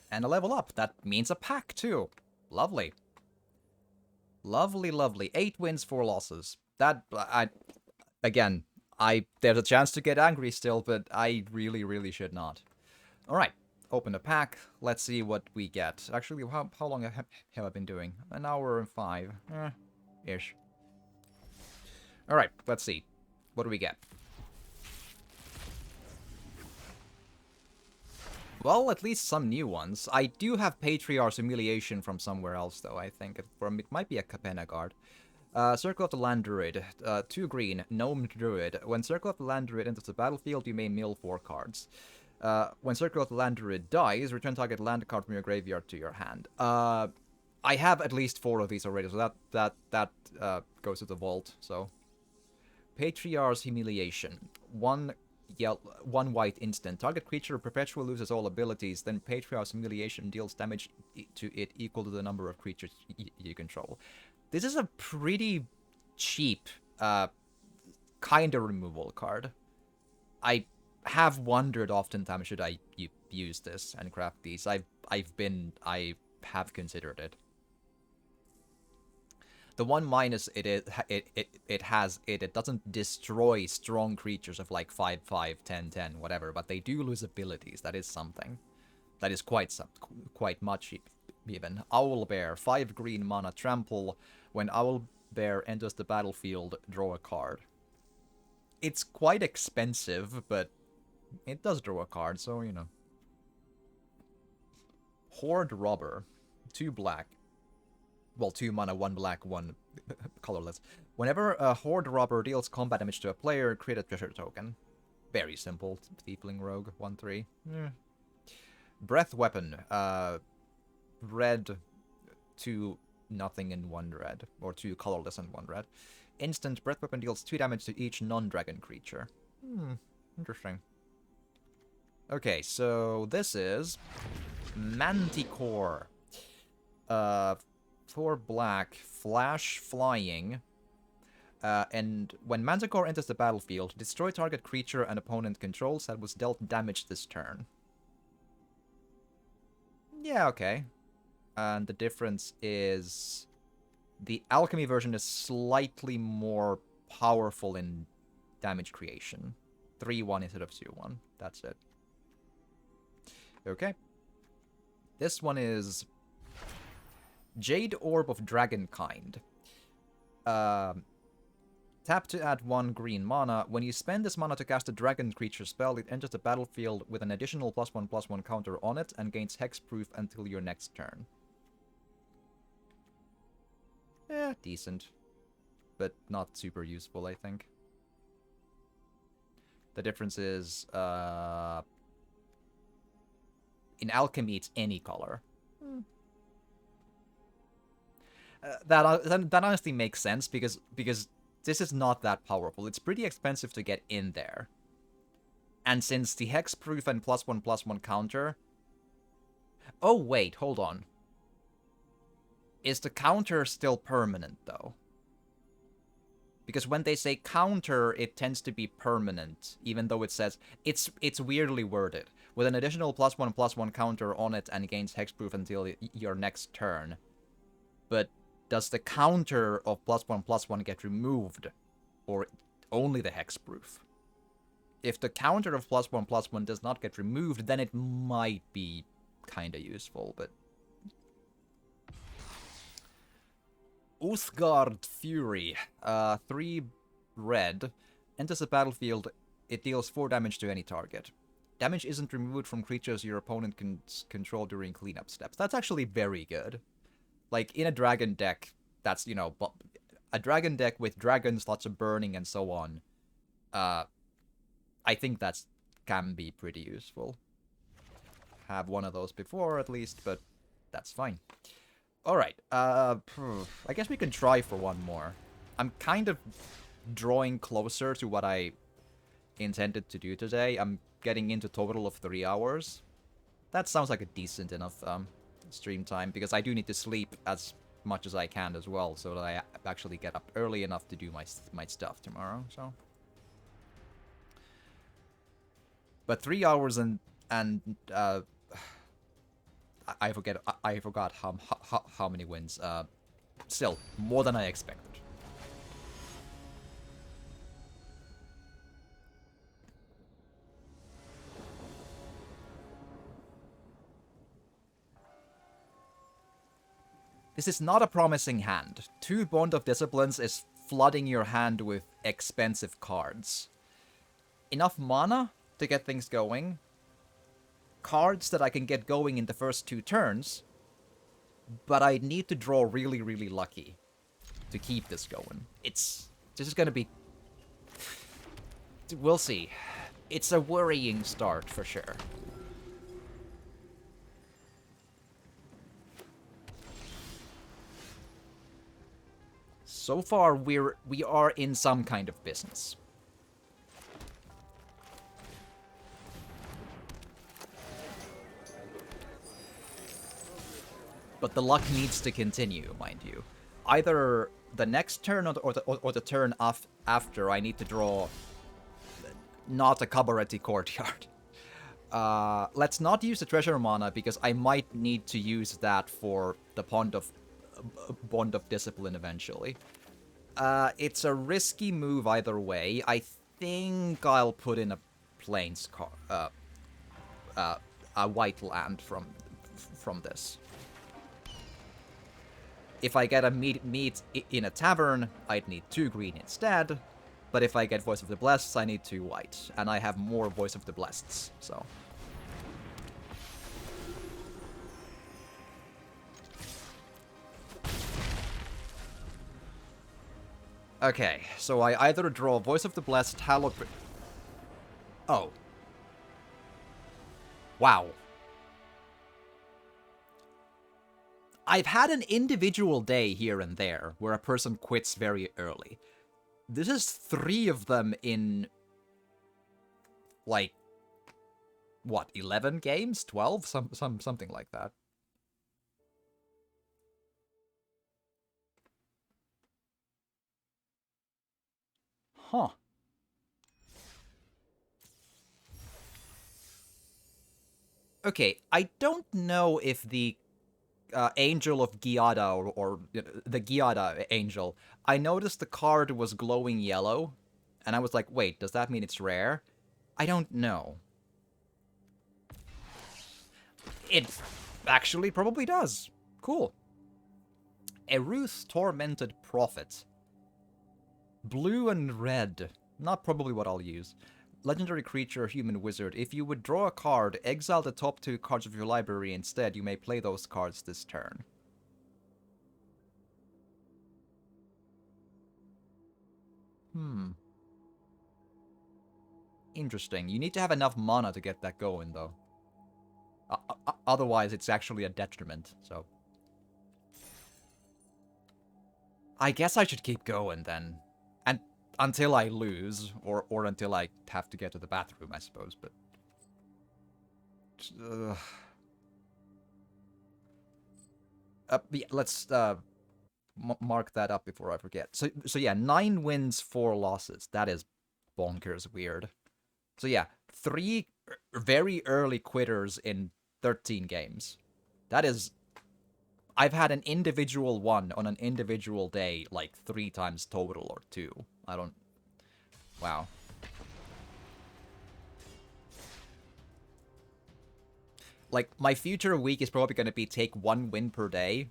And a level up. That means a pack, too. Lovely. Lovely, lovely. 8 wins, 4 losses. That, again, there's a chance to get angry still, but I really, really should not. Alright, open the pack. Let's see what we get. Actually, how long have I been doing? An hour and 5. Ish. Alright, let's see. What do we get? Well, at least some new ones. I do have Patriarch's Humiliation from somewhere else, though, I think. It might be a Capenna card. Circle of the Land Druid. 2 green, Gnome Druid. When Circle of the Land Druid enters the battlefield, you may mill 4 cards. When Circle of the Land Druid dies, return target land card from your graveyard to your hand. I have at least 4 of these already, so that goes to the vault, so... Patriarch's Humiliation. 1 white instant. Target creature perpetually loses all abilities, then Patriarch's Humiliation deals damage to it equal to the number of creatures you control. This is a pretty cheap, kind of removal card. I have wondered oftentimes should I use this and craft these. I have considered it. The one minus it doesn't destroy strong creatures of like 5/5, 10/10, whatever, but they do lose abilities. That is something. That is quite much even. Owlbear, 5 green mana, trample. When Owlbear enters the battlefield, draw a card. It's quite expensive, but it does draw a card, so you know. Horde Robber, 2 black. Well, 2 mana, 1 black, 1 colorless. Whenever a Horde Robber deals combat damage to a player, create a treasure token. Very simple. Tiefling Rogue, 1/3. Breath Weapon, red, 2 nothing and 1 red. Or 2 colorless and 1 red. Instant Breath Weapon deals 2 damage to each non-dragon creature. Interesting. Okay, so this is Manticore. 4 black, flash flying. And when Manticore enters the battlefield, destroy target creature an opponent controls that was dealt damage this turn. Yeah, okay. And the difference is the alchemy version is slightly more powerful in damage creation. 3/1 instead of 2/1. That's it. Okay. This one is Jade Orb of Dragonkind. Tap to add 1 green mana. When you spend this mana to cast a dragon creature spell, it enters the battlefield with an additional +1/+1 counter on it and gains hexproof until your next turn. Eh, decent. But not super useful, I think. The difference is, in alchemy, it's any color. That honestly makes sense because this is not that powerful. It's pretty expensive to get in there. And since the hexproof and +1/+1 counter... Oh, wait, hold on. Is the counter still permanent, though? Because when they say counter, it tends to be permanent, even though it says... It's weirdly worded. With an additional +1/+1 counter on it and gains hexproof until your next turn. But does the counter of +1/+1 get removed? Or only the hexproof? If the counter of +1/+1 does not get removed, then it might be kinda useful, but... Uthgard Fury, 3 red, enters the battlefield, it deals 4 damage to any target. Damage isn't removed from creatures your opponent can control during cleanup steps. That's actually very good. Like, in a dragon deck, that's, you know, a dragon deck with dragons, lots of burning, and so on, I think that's can be pretty useful. Have one of those before, at least, but that's fine. Alright, I guess we can try for one more. I'm kind of drawing closer to what I intended to do today. I'm getting into total of 3 hours. That sounds like a decent enough stream time, because I do need to sleep as much as I can as well, so that I actually get up early enough to do my stuff tomorrow, so... But 3 hours and I forgot how many wins. Still, more than I expected. This is not a promising hand. 2 Bond of Disciplines is flooding your hand with expensive cards. Enough mana to get things going. Cards that I can get going in the first 2 turns. But I need to draw really, really lucky to keep this going. This is gonna be... We'll see. It's a worrying start, for sure. So far, we are in some kind of business. But the luck needs to continue, mind you. either the next turn or the turn after, I need to draw not a Cabaretti Courtyard. Let's not use the treasure mana, because I might need to use that for the Bond of Discipline eventually. It's a risky move either way. I think I'll put in a Plains a white land from this. If I get a meat in a tavern, I'd need 2 green instead. But if I get Voice of the Blessed, I need 2 white. And I have more Voice of the Blessed, so... Okay, so I either draw Voice of the Blessed, Hallowed... Oh. Wow. I've had an individual day here and there where a person quits very early. This is 3 of them in... like... what, 11 games? 12? Something like that. Huh. Okay, I don't know if the Angel of Giada, or the Giada Angel, I noticed the card was glowing yellow, and I was like, wait, does that mean it's rare? I don't know. It actually probably does. Cool. Eruth's Tormented Prophet. Blue and red. Not probably what I'll use. Legendary creature, human wizard. If you would draw a card, exile the top 2 cards of your library instead. You may play those cards this turn. Interesting. You need to have enough mana to get that going, though. Otherwise, it's actually a detriment, so... I guess I should keep going, then. And until I lose, or until I have to get to the bathroom, I suppose, but... yeah, let's mark that up before I forget. So yeah, 9 wins, 4 losses. That is bonkers weird. So yeah, 3 very early quitters in 13 games. That is... I've had an individual one on an individual day, like 3 times total, or 2. I don't... Wow. Like, my future week is probably going to be take 1 win per day.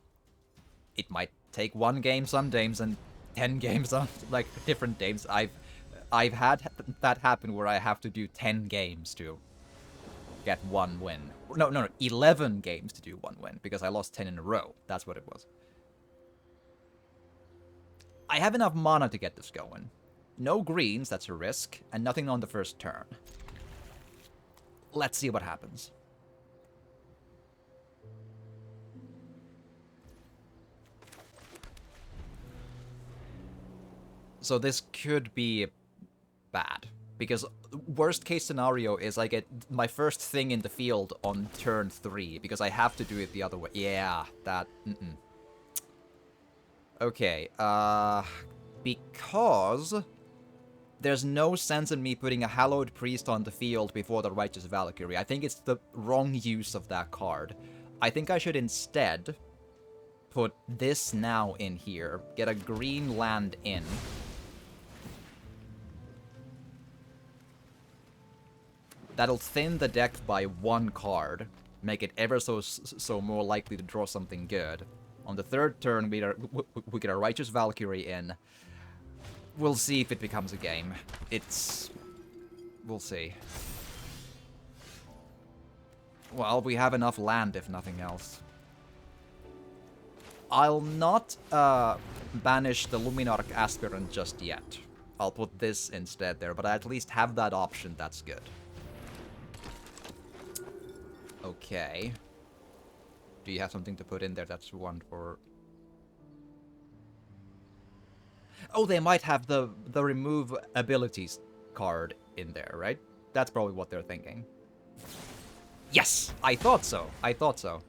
It might take 1 game some days and 10 games on, like, different days. I've had that happen where I have to do 10 games to get 1 win. No, 11 games to do 1 win, because I lost 10 in a row. That's what it was. I have enough mana to get this going. No greens, that's a risk, and nothing on the first turn. Let's see what happens. So this could be bad, because worst case scenario is I get my first thing in the field on turn 3, because I have to do it the other way. Yeah, that... Okay, because there's no sense in me putting a Hallowed Priest on the field before the Righteous Valkyrie. I think it's the wrong use of that card. I think I should instead put this now in here, get a green land in. That'll thin the deck by 1 card, make it ever so more likely to draw something good. On the 3rd turn, we get a Righteous Valkyrie in. We'll see if it becomes a game. We'll see. Well, we have enough land, if nothing else. I'll not banish the Luminarch Aspirant just yet. I'll put this instead there, but I at least have that option. That's good. Okay. Do you have something to put in there that's one for... Oh, they might have the remove abilities card in there, right? That's probably what they're thinking. Yes! I thought so. I thought so.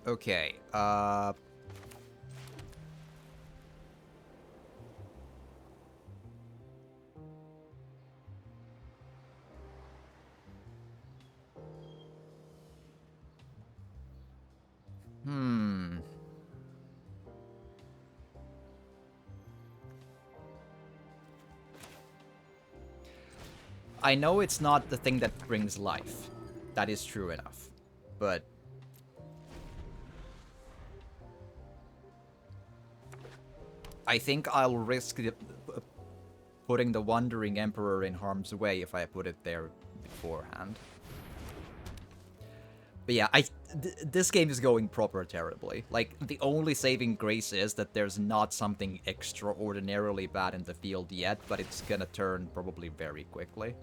Okay, I know it's not the thing that brings life. That is true enough. But I think I'll risk putting the Wandering Emperor in harm's way if I put it there beforehand. But yeah, this game is going proper terribly. Like, the only saving grace is that there's not something extraordinarily bad in the field yet, but it's gonna turn probably very quickly.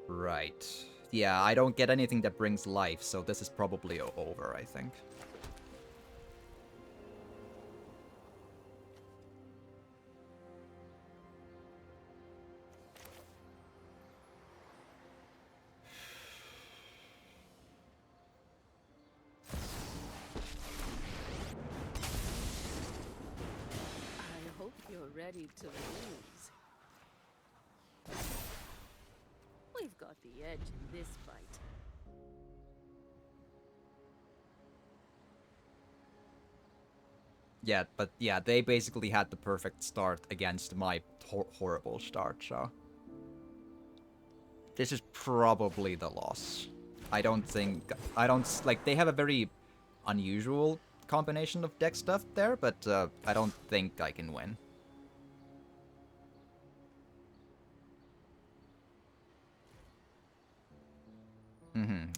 Right. Yeah, I don't get anything that brings life, so this is probably over, I think. I hope you're ready to lose. We've got the edge in this fight. Yeah, but yeah, they basically had the perfect start against my horrible start, so... This is probably the loss. I don't, like, they have a very unusual combination of deck stuff there, but I don't think I can win.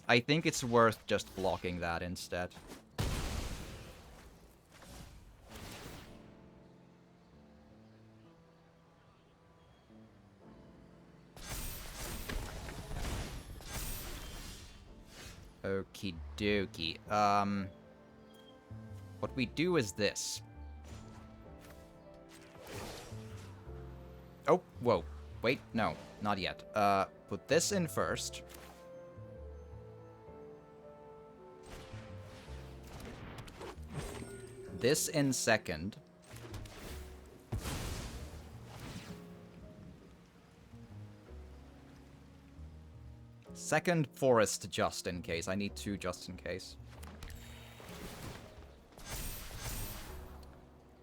I think it's worth just blocking that instead. Okie dokie. What we do is this. Oh, whoa. Wait, no, not yet. Put this in first. This in second. Second forest just in case. I need 2 just in case.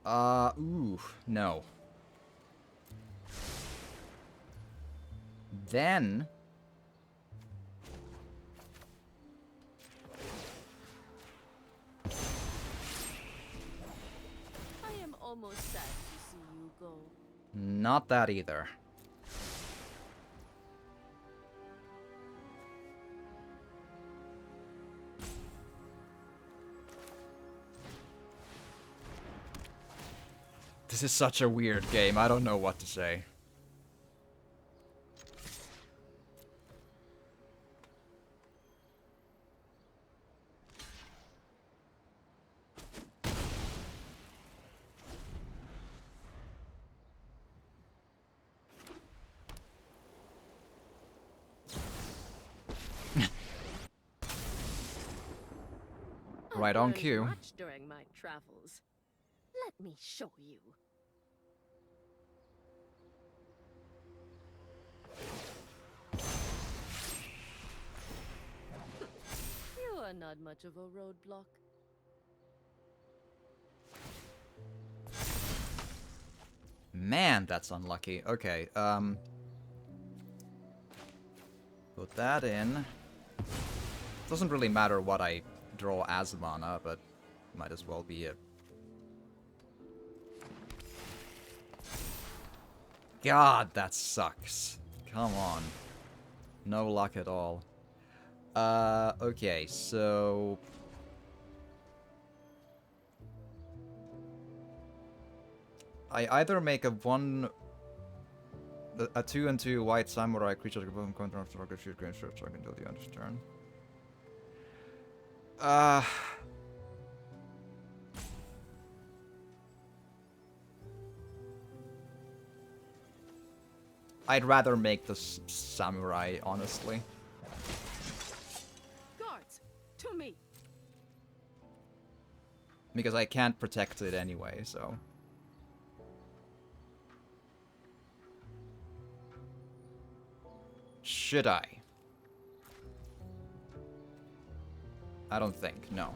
Ooh, no. Then... I am almost sad to see you go. Not that either. This is such a weird game. I don't know what to say. Right on cue. Much during my travels. Let me show you. You are not much of a roadblock. Man, that's unlucky. Okay, put that in. Doesn't really matter what I draw as mana, but might as well be it. God, that sucks. Come on. No luck at all. Okay, so... I either make a 2/2 white samurai creature that can both counter after target shoot green shirt so I can do the end of turn. I'd rather make the samurai, honestly. Because I can't protect it anyway, so... Should I? I don't think, no.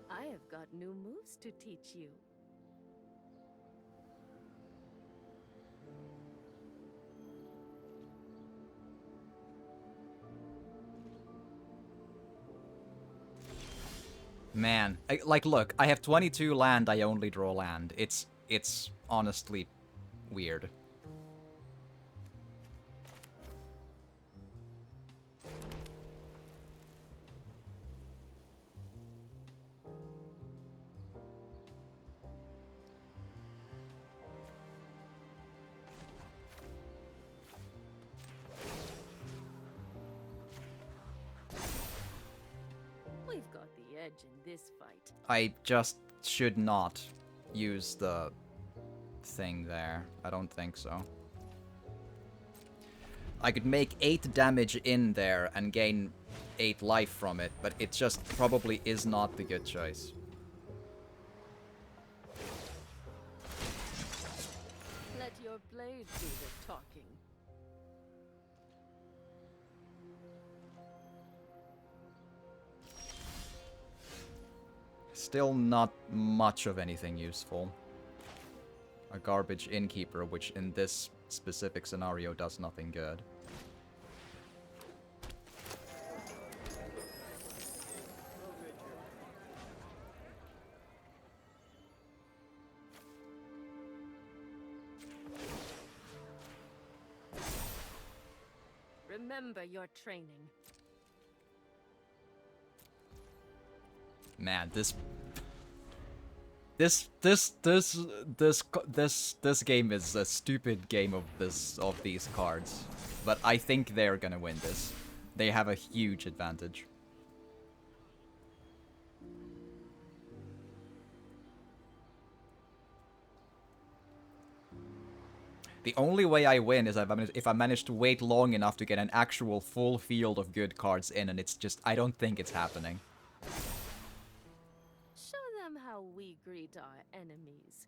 I have got new moves to teach you. Man, like, look, I have 22 land, I only draw land. It's honestly weird. We've got the edge in this fight. I just should not use the thing there. I don't think so. I could make 8 damage in there and gain 8 life from it, but it just probably is not the good choice. Let your blade do the talking. Still not much of anything useful. A garbage innkeeper, which in this specific scenario does nothing good. Remember your training. Man, this game is a stupid game of these cards, but I think they're gonna win this. They have a huge advantage. The only way I win is if I manage to wait long enough to get an actual full field of good cards in, and it's just, I don't think it's happening. Show them how we greet our enemies.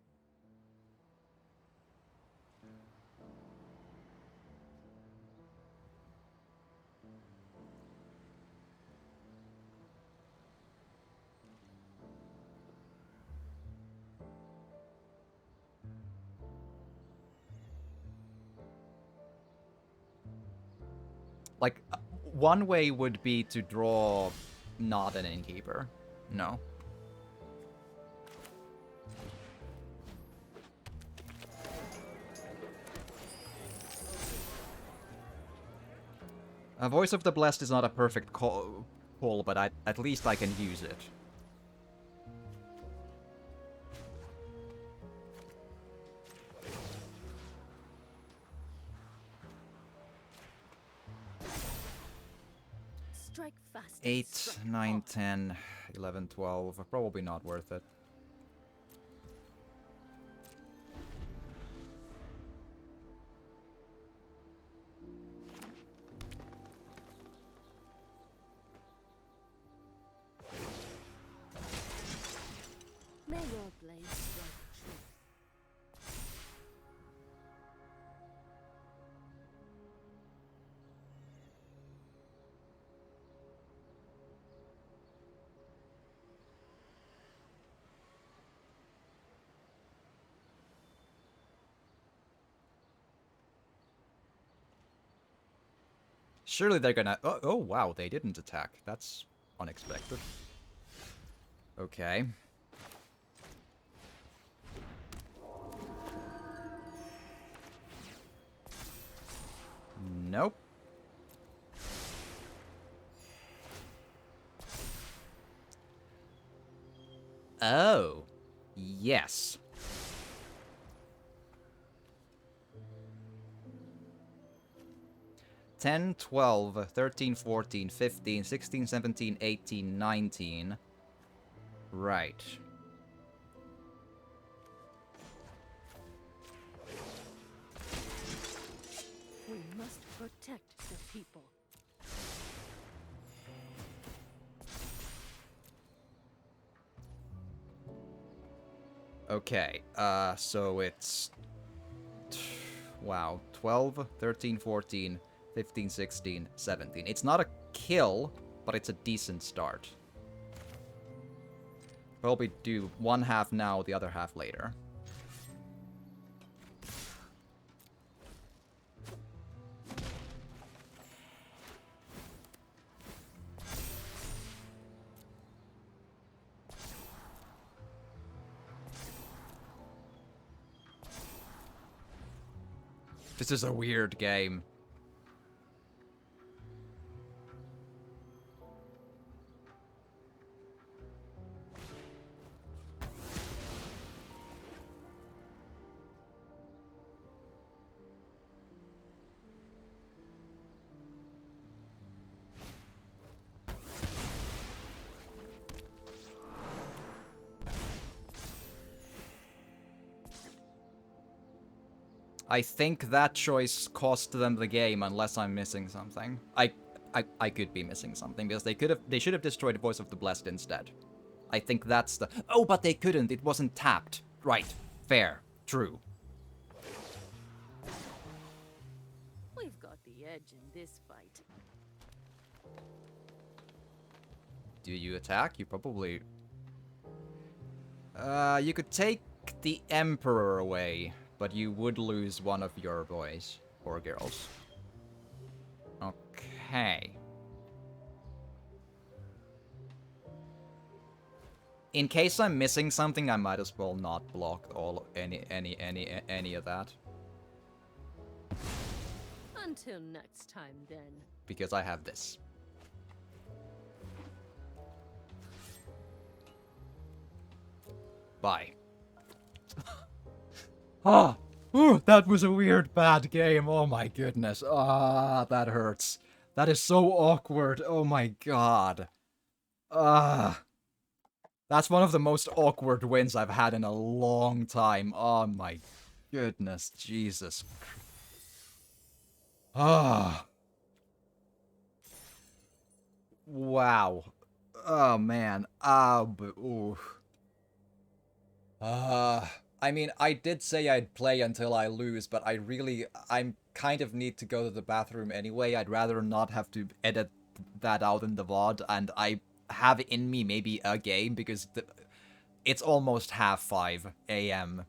Like, one way would be to draw not an innkeeper. No. A Voice of the Blessed is not a perfect pull, but at least I can use it. Strike fast. 8, 9, 10, 11, 12. Probably not worth it. May your blade strike true. Surely they're gonna... Oh, wow, they didn't attack. That's unexpected. Okay. Nope. Oh. Yes. Ten, 12, 13, 14, 15, 16, 17, 18, 19. Right. protect the people. Okay, so it's... Wow, 12, 13, 14, 15, 16, 17. It's not a kill, but it's a decent start. Probably do one half now, the other half later. This is a weird game. I think that choice cost them the game, unless I'm missing something. I could be missing something, because they should have destroyed Voice of the Blessed instead. I think that's the... Oh, but they couldn't. It wasn't tapped. Right. Fair. True. We've got the edge in this fight. Do you attack? You probably... You could take the Emperor away, but you would lose one of your boys or girls. Okay. In case I'm missing something, I might as well not block any of that. Until next time, then. Because I have this. Bye. Ah! Ooh, that was a weird, bad game. Oh my goodness. Ah, that hurts. That is so awkward. Oh my god. Ah. That's one of the most awkward wins I've had in a long time. Oh my goodness. Jesus. Ah. Wow. Oh man. Ah, but ooh. I mean, I did say I'd play until I lose, but I'm kind of need to go to the bathroom anyway. I'd rather not have to edit that out in the VOD, and I have in me maybe a game, because it's almost half 5 a.m.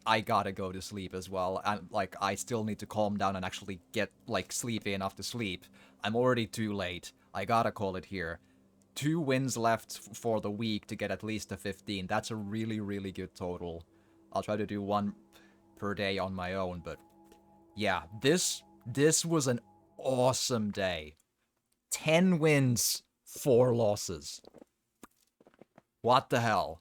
I gotta go to sleep as well, and, like, I still need to calm down and actually get, like, sleepy enough to sleep. I'm already too late. I gotta call it here. 2 wins left for the week to get at least a 15. That's a really, really good total. I'll try to do 1 per day on my own, but yeah, this was an awesome day. 10 wins, 4 losses. What the hell?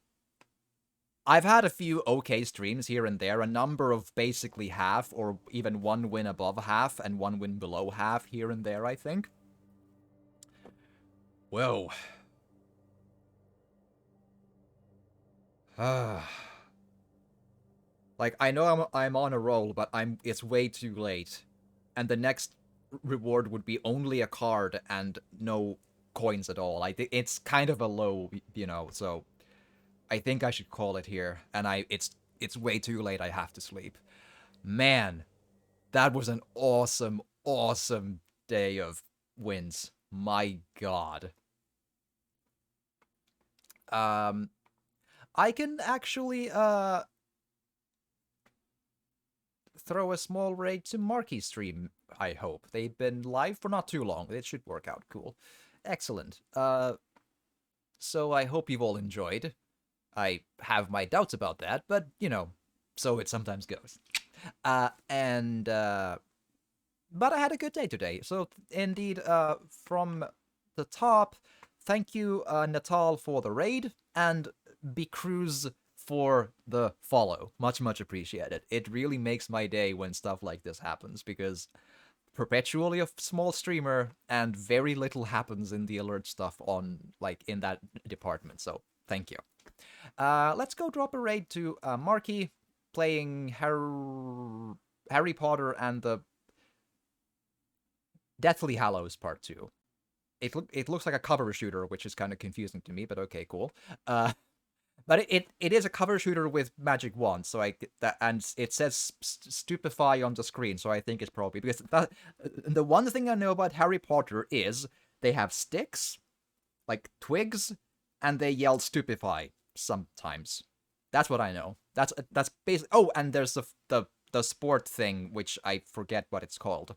I've had a few okay streams here and there, a number of basically half, or even 1 win above half and 1 win below half here and there, I think. Whoa. Like, I know I'm on a roll, but it's way too late. And the next reward would be only a card and no coins at all. It's kind of a low, you know, so I think I should call it here. And it's way too late. I have to sleep. Man, that was an awesome, awesome day of wins. My god. I can actually throw a small raid to Marky's stream, I hope. They've been live for not too long. It should work out cool. Excellent. So I hope you've all enjoyed. I have my doubts about that, but, you know, so it sometimes goes. But I had a good day today. So, indeed, from the top, thank you, Natal, for the raid, and Bcruz for the follow. Much, much appreciated. It really makes my day when stuff like this happens, because perpetually a small streamer, and very little happens in the alert stuff on, like, in that department, so thank you. Let's go drop a raid to Marky, playing Harry Potter and the Deathly Hallows Part 2. It looks like a cover shooter, which is kind of confusing to me, but okay, cool. But it is a cover shooter with magic wands, so and it says stupefy on the screen, so I think it's probably because the one thing I know about Harry Potter is they have sticks, like twigs, and they yell stupefy sometimes. That's what I know. That's basically. Oh, and there's the sport thing, which I forget what it's called.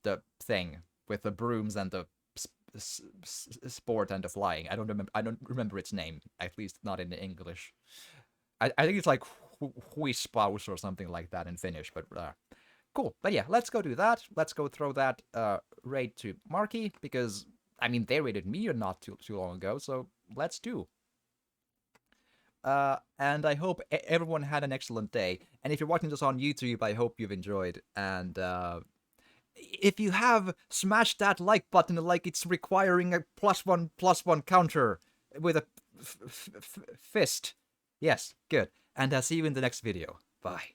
The thing with the brooms and the sport and the flying. I don't remember its name. At least not in English. I think it's like spouse or something like that in Finnish. But cool. But yeah, let's go do that. Let's go throw that raid to Marky because I mean they raided me not too long ago. So let's do. And I hope everyone had an excellent day. And if you're watching this on YouTube, I hope you've enjoyed. And if you have, smash that like button like it's requiring a +1/+1 counter with a fist. Yes, good. And I'll see you in the next video. Bye.